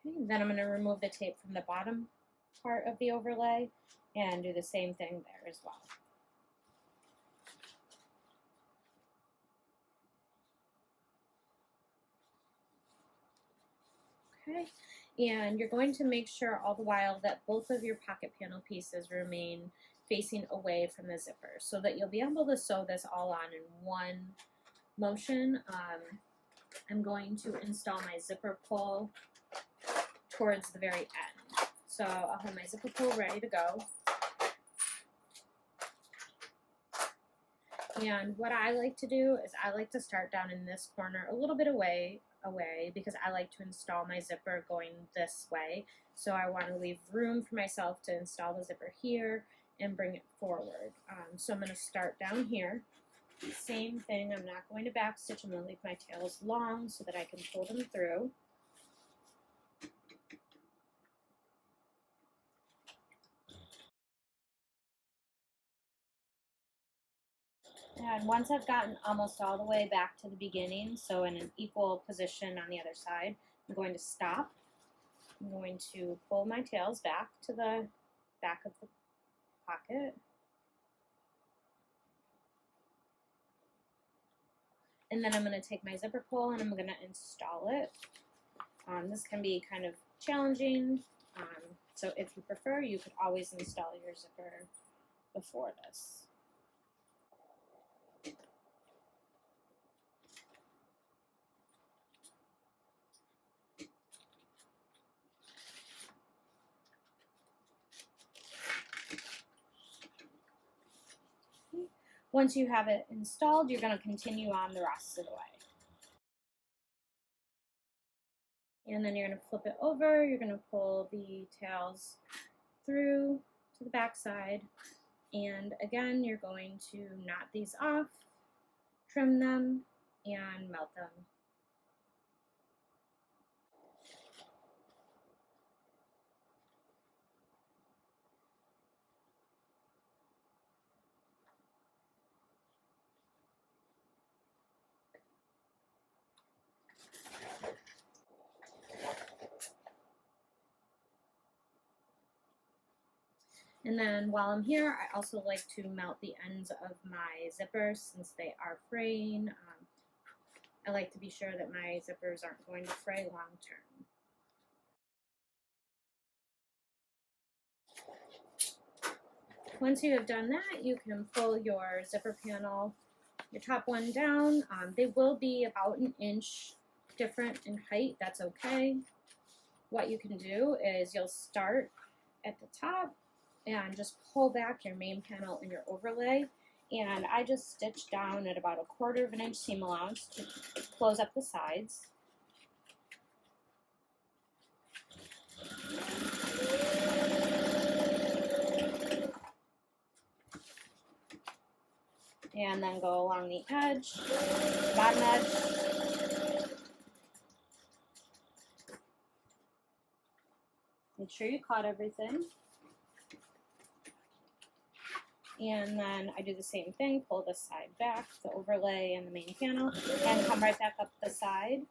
Okay, then I'm going to remove the tape from the bottom part of the overlay and do the same thing there as well. Okay, and you're going to make sure all the while that both of your pocket panel pieces remain facing away from the zipper so that you'll be able to sew this all on in one motion. I'm going to install my zipper pull towards the very end. So I'll have my zipper pull ready to go. And what I like to do is I like to start down in this corner a little bit away because I like to install my zipper going this way. So I want to leave room for myself to install the zipper here and bring it forward. So I'm going to start down here. Same thing, I'm not going to backstitch. I'm going to leave my tails long so that I can pull them through. And once I've gotten almost all the way back to the beginning, so in an equal position on the other side, I'm going to stop. I'm going to pull my tails back to the back of the pocket. And then I'm going to take my zipper pull and I'm going to install it. This can be kind of challenging, so if you prefer, you could always install your zipper before this. Once you have it installed, you're going to continue on the rest of the way. And then you're going to flip it over, you're going to pull the tails through to the back side, and again you're going to knot these off, trim them, and melt them. And then while I'm here, I also like to melt the ends of my zippers since they are fraying. I like to be sure that my zippers aren't going to fray long term. Once you have done that, you can pull your zipper panel, your top one down. They will be about an inch different in height. That's okay. What you can do is you'll start at the top and just pull back your main panel and your overlay. And I just stitch down at about 1/4 of an inch seam allowance to close up the sides. And then go along the edge, bottom edge. Make sure you caught everything. And then I do the same thing, pull this side back, the overlay and the main panel, and come right back up the side.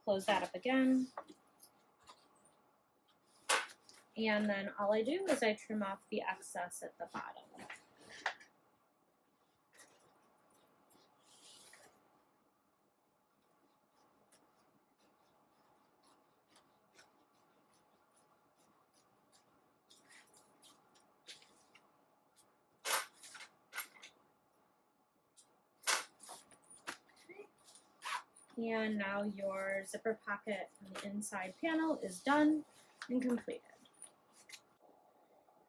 Close that up again. And then all I do is I trim off the excess at the bottom. And now your zipper pocket on the inside panel is done and completed.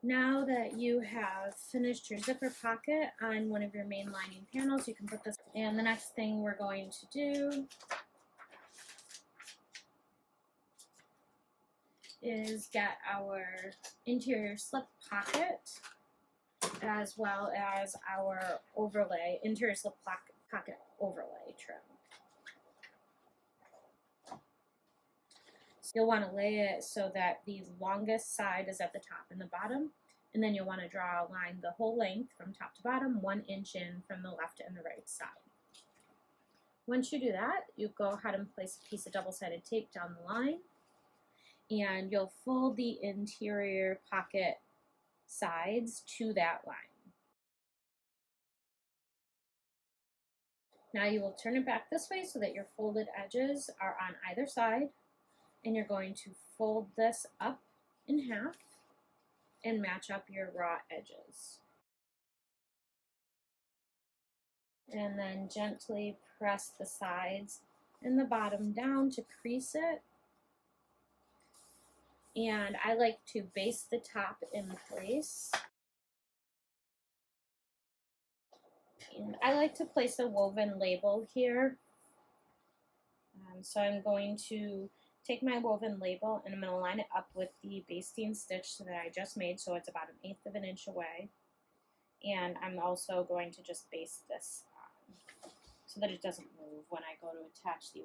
Now that you have finished your zipper pocket on one of your main lining panels, you can put this, and the next thing we're going to do is get our interior slip pocket as well as our overlay, interior slip pocket overlay trim. You'll want to lay it so that the longest side is at the top and the bottom, and then you'll want to draw a line the whole length from top to bottom, 1 inch in from the left and the right side. Once you do that, you go ahead and place a piece of double-sided tape down the line, and you'll fold the interior pocket sides to that line. Now you will turn it back this way so that your folded edges are on either side. And you're going to fold this up in half and match up your raw edges. And then gently press the sides and the bottom down to crease it. And I like to base the top in place. And I like to place a woven label here. So I'm going to take my woven label and I'm going to line it up with the basting stitch that I just made, so it's about 1/8 of an inch away. And I'm also going to just base this on so that it doesn't move when I go to attach the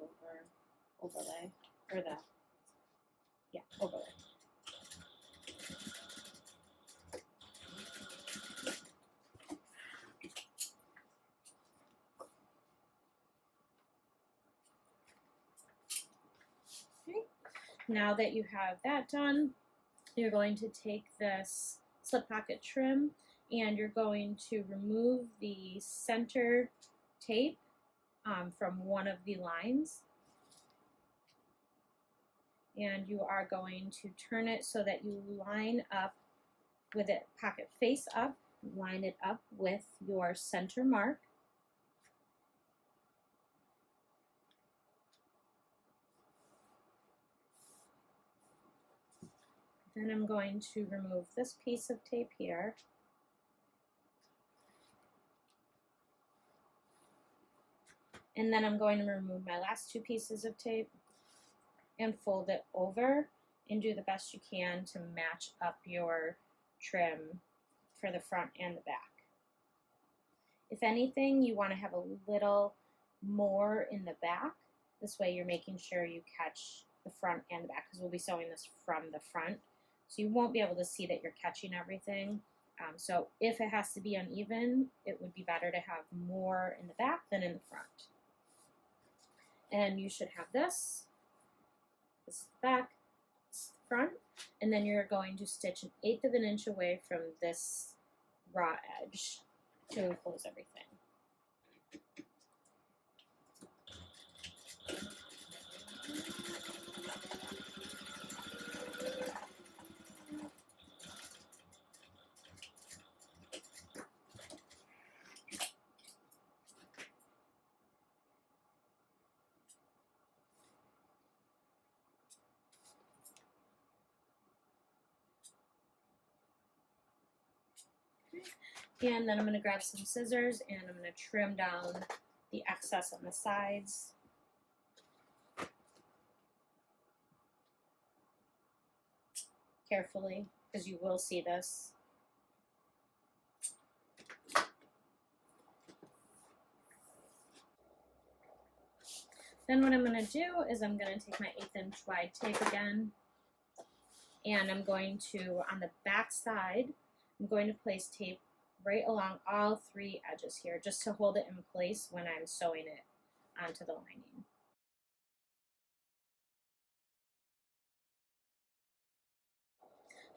overlay, or the, yeah, overlay. Now that you have that done, you're going to take this slip pocket trim and you're going to remove the center tape from one of the lines, and you are going to turn it so that you line up with it, pocket face up, line it up with your center mark. Then I'm going to remove this piece of tape here. And then I'm going to remove my last two pieces of tape and fold it over and do the best you can to match up your trim for the front and the back. If anything, you want to have a little more in the back. This way you're making sure you catch the front and the back, because we'll be sewing this from the front. So you won't be able to see that you're catching everything. So if it has to be uneven, it would be better to have more in the back than in the front. And you should have this. This is the back, this is the front, and then you're going to stitch 1/8 of an inch away from this raw edge to close everything. And then I'm going to grab some scissors and I'm going to trim down the excess on the sides. Carefully, because you will see this. Then what I'm going to do is I'm going to take my 1/8 inch wide tape again, and I'm going to, on the back side, I'm going to place tape right along all 3 edges here, just to hold it in place when I'm sewing it onto the lining.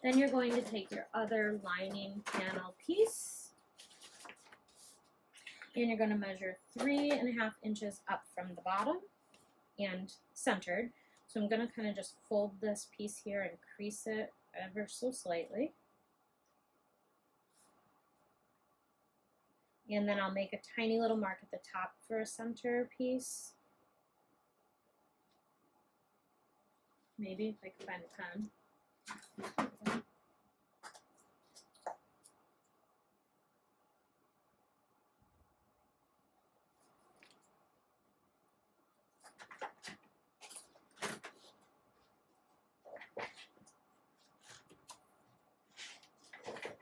Then you're going to take your other lining panel piece, and you're going to measure 3.5 inches up from the bottom and centered. So I'm going to kind of just fold this piece here and crease it ever so slightly. And then I'll make a tiny little mark at the top for a center piece. Maybe if I can find a pen.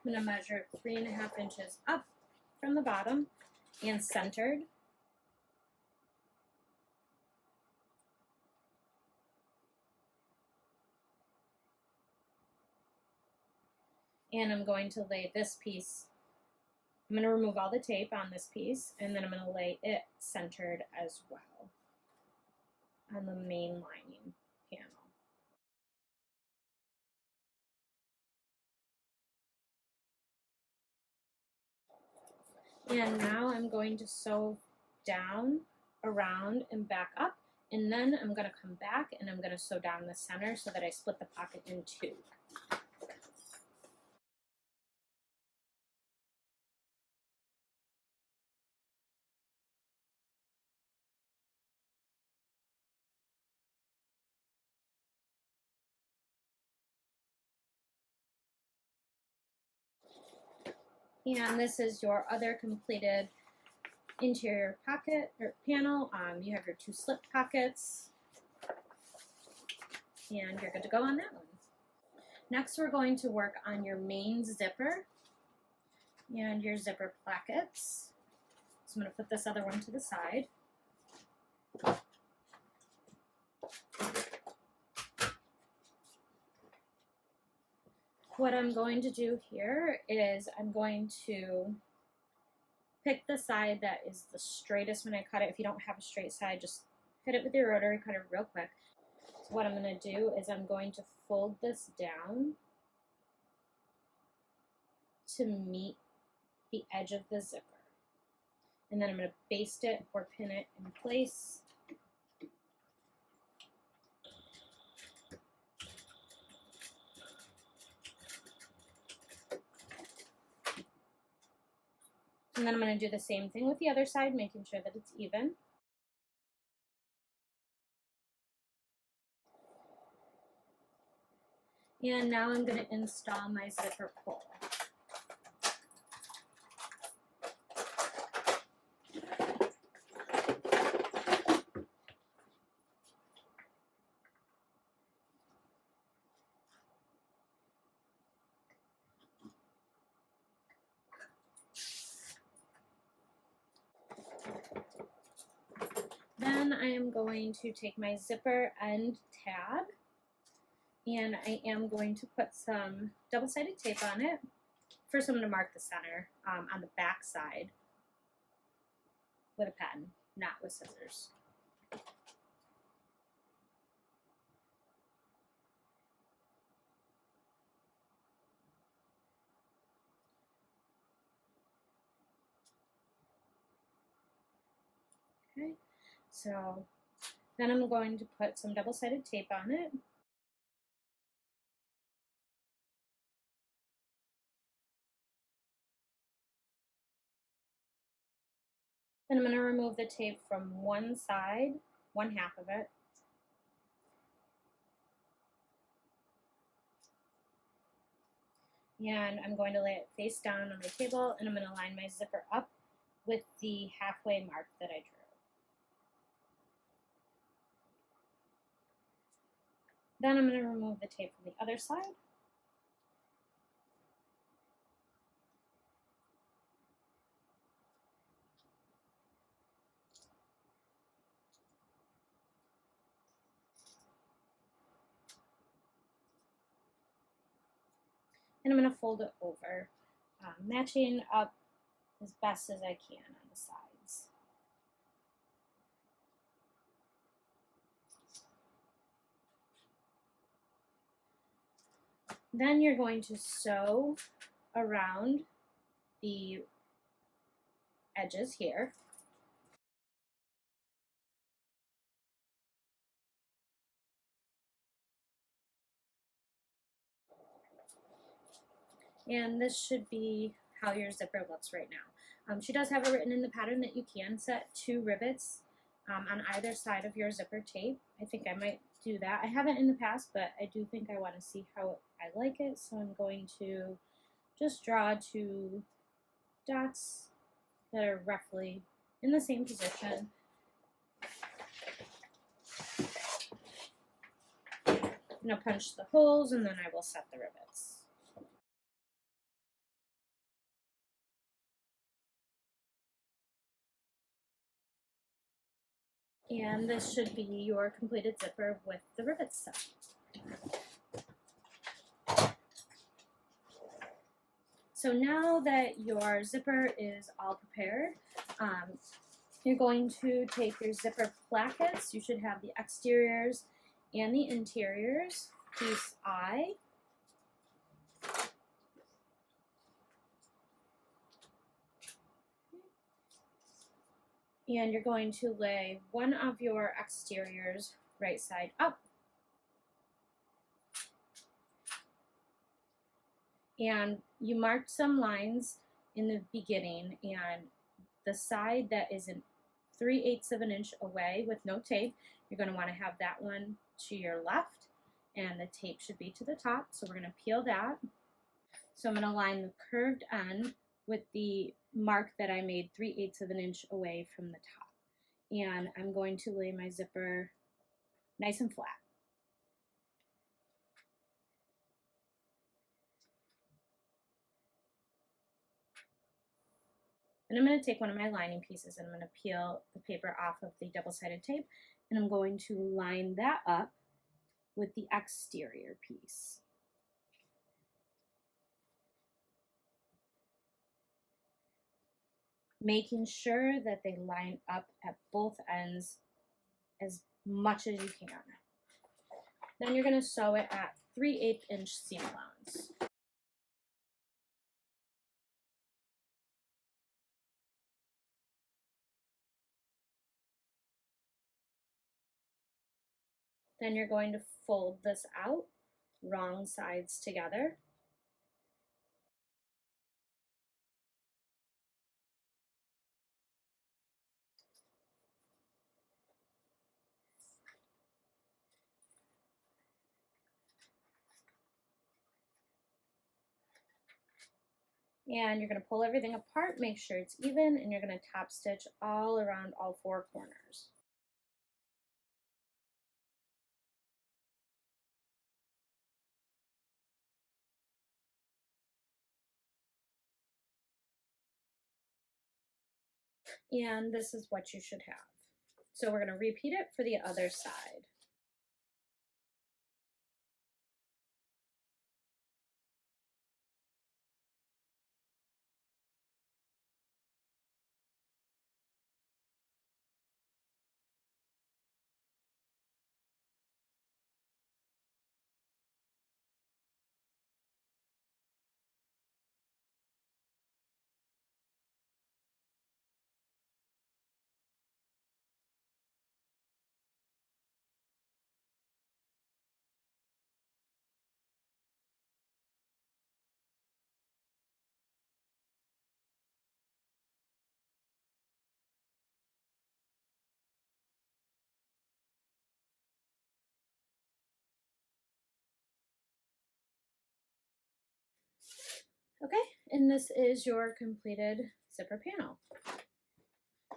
I'm going to measure 3.5 inches up from the bottom and centered. And I'm going to lay this piece, I'm going to remove all the tape on this piece, and then I'm going to lay it centered as well on the main lining panel. And now I'm going to sew down, around, and back up, and then I'm going to come back and I'm going to sew down the center so that I split the pocket in 2. And this is your other completed interior pocket or panel. You have your 2 slip pockets, and you're good to go on that one. Next, we're going to work on your main zipper and your zipper plackets. So I'm going to put this other one to the side. What I'm going to do here is I'm going to pick the side that is the straightest when I cut it. If you don't have a straight side, just hit it with your rotary cutter real quick. So what I'm going to do is I'm going to fold this down to meet the edge of the zipper. And then I'm going to baste it or pin it in place. And then I'm going to do the same thing with the other side, making sure that it's even. And now I'm going to install my zipper pull. Then I am going to take my zipper end tab, and I am going to put some double-sided tape on it. First I'm going to mark the center on the back side with a pen, not with scissors. Okay, so then I'm going to put some double-sided tape on it. Then I'm going to remove the tape from one side, one half of it. And I'm going to lay it face down on my table, and I'm going to line my zipper up with the halfway mark that I drew. Then I'm going to remove the tape from the other side. And I'm going to fold it over, matching up as best as I can on the sides. Then you're going to sew around the edges here. And this should be how your zipper looks right now. She does have it written in the pattern that you can set 2 rivets on either side of your zipper tape. I think I might do that. I haven't in the past, but I do think I want to see how I like it. So I'm going to just draw 2 dots that are roughly in the same position. I'm going to punch the holes, and then I will set the rivets. And this should be your completed zipper with the rivets set. So now that your zipper is all prepared, you're going to take your zipper plackets. You should have the exteriors and the interiors, piece I. And you're going to lay one of your exteriors right side up. And you marked some lines in the beginning, and the side that is 3/8 of an inch away with no tape, you're going to want to have that one to your left, and the tape should be to the top. So we're going to peel that. So I'm going to line the curved end with the mark that I made 3/8 of an inch away from the top. And I'm going to lay my zipper nice and flat. And I'm going to take one of my lining pieces, and I'm going to peel the paper off of the double-sided tape, and I'm going to line that up with the exterior piece. Making sure that they line up at both ends as much as you can. Then you're going to sew it at 3/8 inch seam allowance. Then you're going to fold this out, wrong sides together. And you're going to pull everything apart, make sure it's even, and you're going to top stitch all around all four corners. And this is what you should have. So we're going to repeat it for the other side. Okay, and this is your completed zipper panel.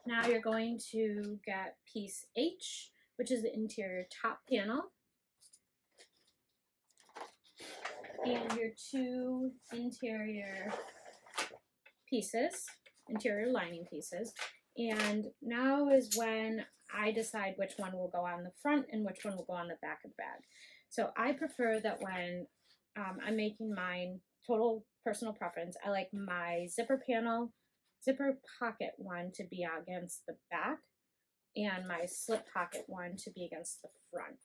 Now you're going to get piece H, which is the interior top panel, and your two interior pieces, interior lining pieces. And now is when I decide which one will go on the front and which one will go on the back of the bag. So I prefer that when I'm making mine, total personal preference, I like my zipper panel, zipper pocket one to be against the back and my slip pocket one to be against the front.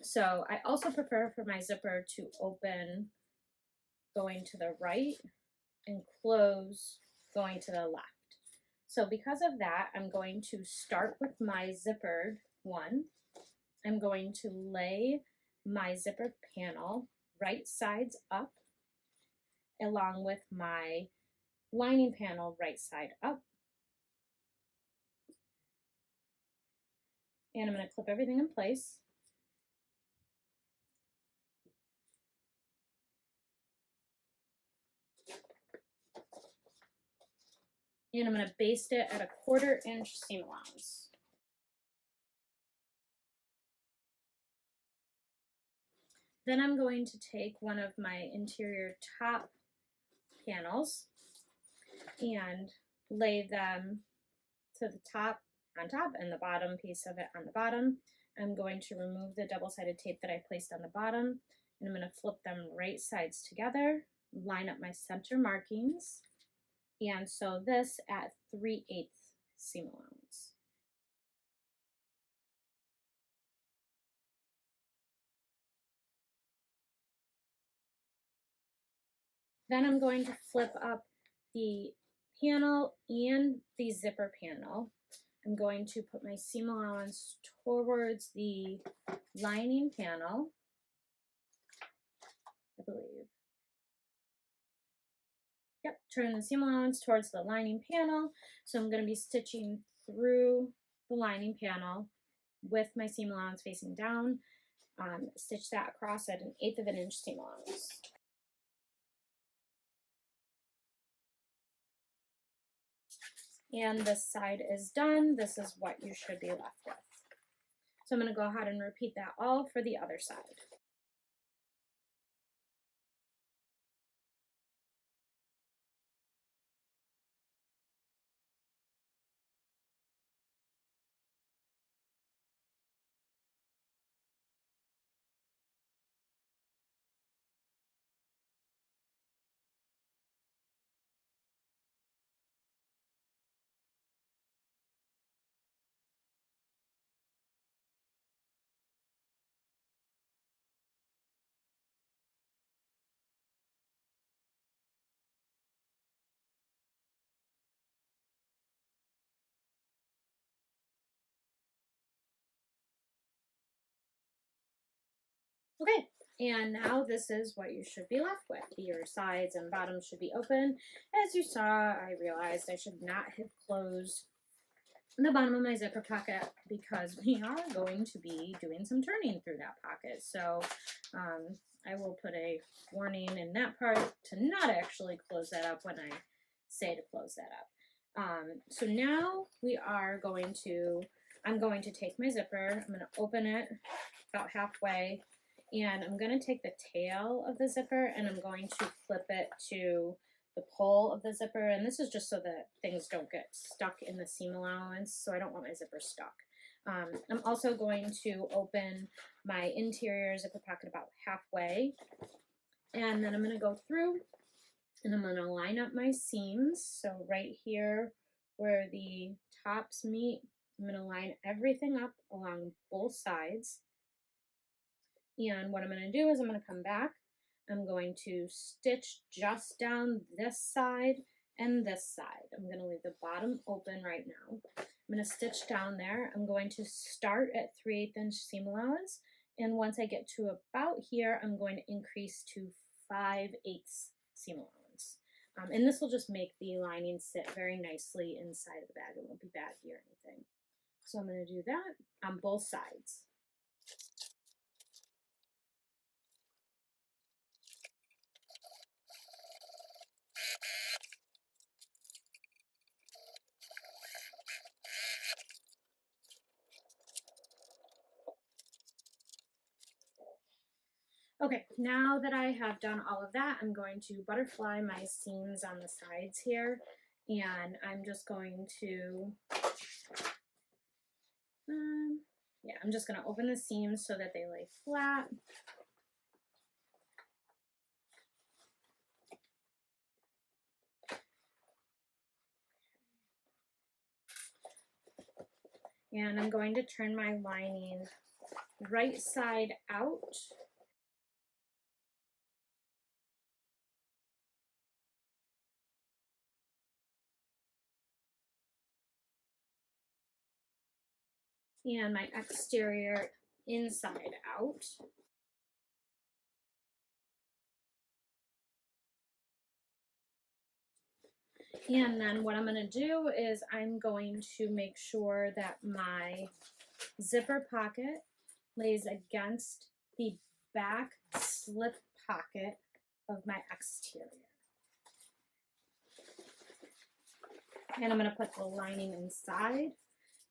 So I also prefer for my zipper to open going to the right and close going to the left. So because of that, I'm going to start with my zippered one. I'm going to lay my zipper panel right sides up along with my lining panel right side up. And I'm going to clip everything in place. And I'm going to baste it at a 1/4 inch seam allowance. Then I'm going to take one of my interior top panels and lay them to the top on top and the bottom piece of it on the bottom. I'm going to remove the double-sided tape that I placed on the bottom, and I'm going to flip them right sides together, line up my center markings, and sew this at 3/8 seam allowance. Then I'm going to flip up the panel and the zipper panel. I'm going to put my seam allowance towards the lining panel, I believe. Yep, turn the seam allowance towards the lining panel. So I'm going to be stitching through the lining panel with my seam allowance facing down. Stitch that across at 1/8 of an inch seam allowance. And this side is done. This is what you should be left with. So I'm going to go ahead and repeat that all for the other side. Okay, and now this is what you should be left with. Your sides and bottoms should be open. As you saw, I realized I should not have closed the bottom of my zipper pocket because we are going to be doing some turning through that pocket. So I will put a warning in that part to not actually close that up when I say to close that up. So now we are going to, I'm going to take my zipper, I'm going to open it about halfway, and I'm going to take the tail of the zipper and I'm going to flip it to the pole of the zipper, and this is just so that things don't get stuck in the seam allowance, so I don't want my zipper stuck. I'm also going to open my interior zipper pocket about halfway, and then I'm going to go through and I'm going to line up my seams. So right here where the tops meet, I'm going to line everything up along both sides. And what I'm going to do is I'm going to come back, I'm going to stitch just down this side and this side. I'm going to leave the bottom open right now. I'm going to stitch down there. I'm going to start at 3/8 inch seam allowance, and once I get to about here, I'm going to increase to 5/8 seam allowance. And this will just make the lining sit very nicely inside of the bag. It won't be baggy or anything. So I'm going to do that on both sides. Okay, now that I have done all of that, I'm going to butterfly my seams on the sides here, and I'm just going to, I'm just going to open the seams so that they lay flat. And I'm going to turn my lining right side out. And my exterior inside out. And then what I'm going to do is I'm going to make sure that my zipper pocket lays against the back slip pocket of my exterior. And I'm going to put the lining inside,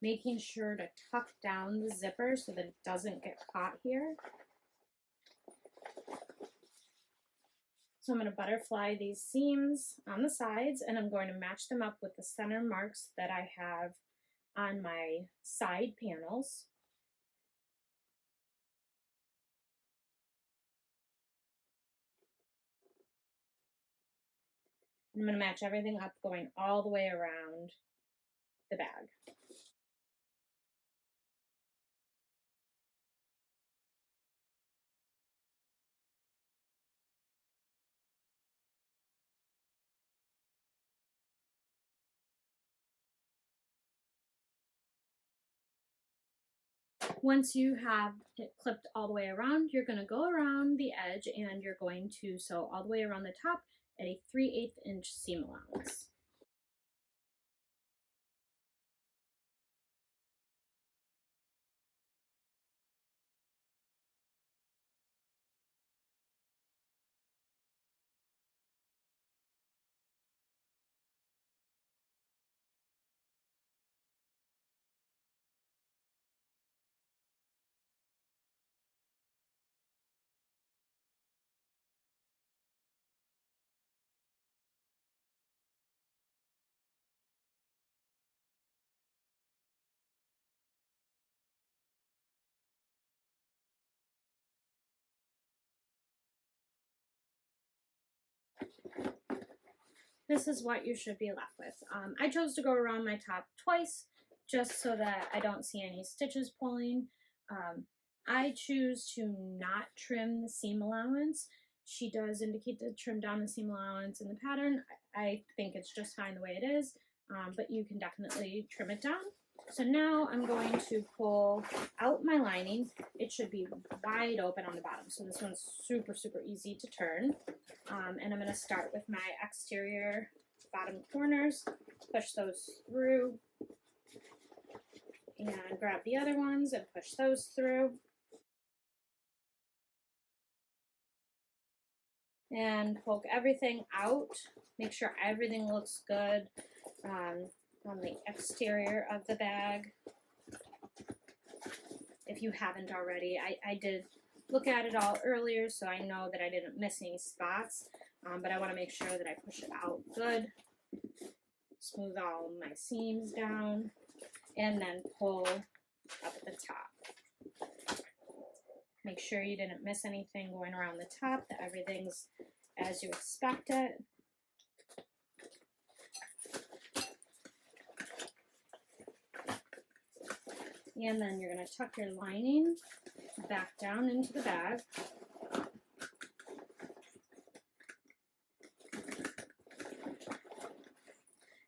making sure to tuck down the zipper so that it doesn't get caught here. So I'm going to butterfly these seams on the sides, and I'm going to match them up with the center marks that I have on my side panels. I'm going to match everything up going all the way around the bag. Once you have it clipped all the way around, you're going to go around the edge and you're going to sew all the way around the top at a 3/8 inch seam allowance. This is what you should be left with. I chose to go around my top twice just so that I don't see any stitches pulling. I choose to not trim the seam allowance. She does indicate to trim down the seam allowance in the pattern. I think it's just fine the way it is, but you can definitely trim it down. So now I'm going to pull out my lining. It should be wide open on the bottom. So this one's super, super easy to turn. And I'm going to start with my exterior bottom corners, push those through, and grab the other ones and push those through. And poke everything out. Make sure everything looks good on the exterior of the bag. If you haven't already, I did look at it all earlier, so I know that I didn't miss any spots, but I want to make sure that I push it out good. Smooth all my seams down, and then pull up at the top. Make sure you didn't miss anything going around the top, that everything's as you expect it. And then you're going to tuck your lining back down into the bag.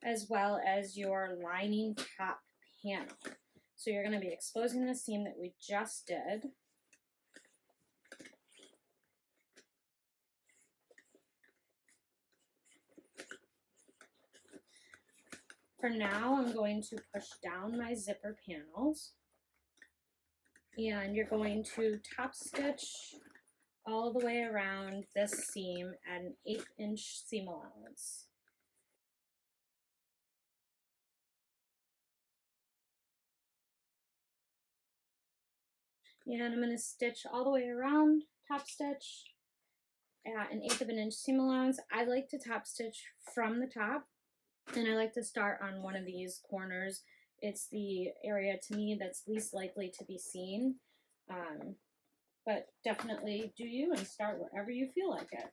As well as your lining top panel. So you're going to be exposing the seam that we just did. For now, I'm going to push down my zipper panels, and you're going to top stitch all the way around this seam at an 1/8" seam allowance. And I'm going to stitch all the way around, top stitch at an 1/8" seam allowance. I like to top stitch from the top, and I like to start on one of these corners. It's the area to me that's least likely to be seen, but definitely do you and start wherever you feel like it.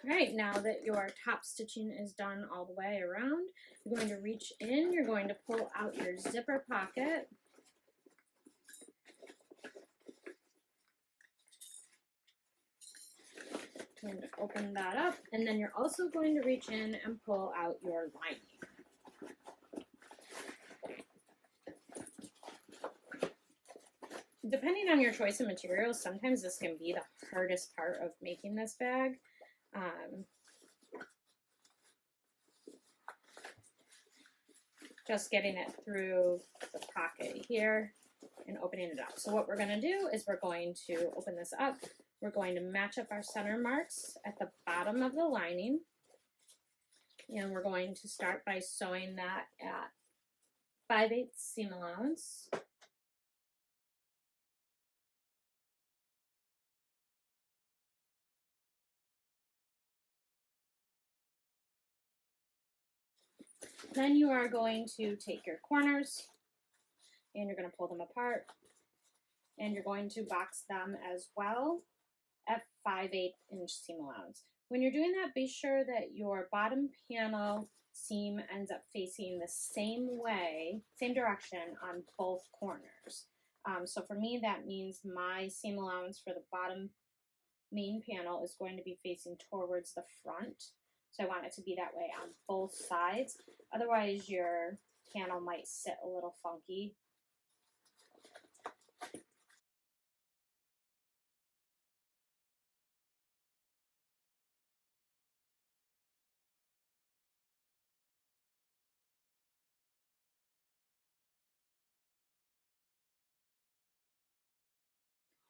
All right, now that your top stitching is done all the way around, you're going to reach in, you're going to pull out your zipper pocket. And open that up, and then you're also going to reach in and pull out your lining. Depending on your choice of materials, sometimes this can be the hardest part of making this bag. Just getting it through the pocket here and opening it up. So what we're going to do is we're going to open this up. We're going to match up our center marks at the bottom of the lining. And we're going to start by sewing that at 5/8 seam allowance. Then you are going to take your corners and you're going to pull them apart, and you're going to box them as well at 5/8" seam allowance. When you're doing that, be sure that your bottom panel seam ends up facing the same way, same direction on both corners. So for me, that means my seam allowance for the bottom main panel is going to be facing towards the front. So I want it to be that way on both sides. Otherwise, your panel might sit a little funky.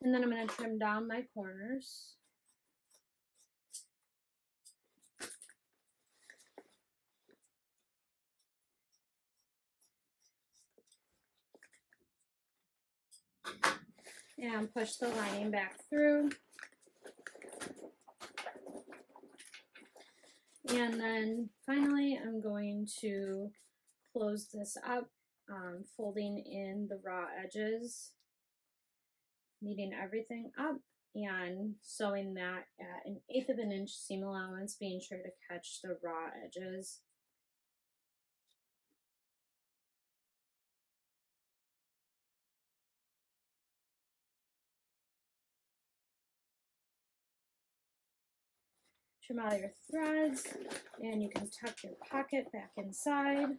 And then I'm going to trim down my corners. And push the lining back through. And then finally, I'm going to close this up, folding in the raw edges, kneading everything up, and sewing that at 1/8 of an inch seam allowance, being sure to catch the raw edges. Trim out your threads, and you can tuck your pocket back inside.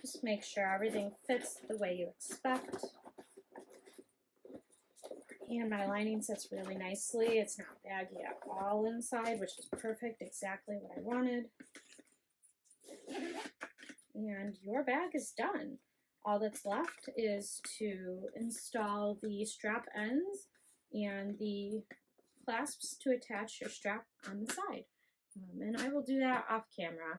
Just make sure everything fits the way you expect. And my lining sits really nicely. It's not baggy at all inside, which is perfect, exactly what I wanted. And your bag is done. All that's left is to install the strap ends and the clasps to attach your strap on the side. And I will do that off camera.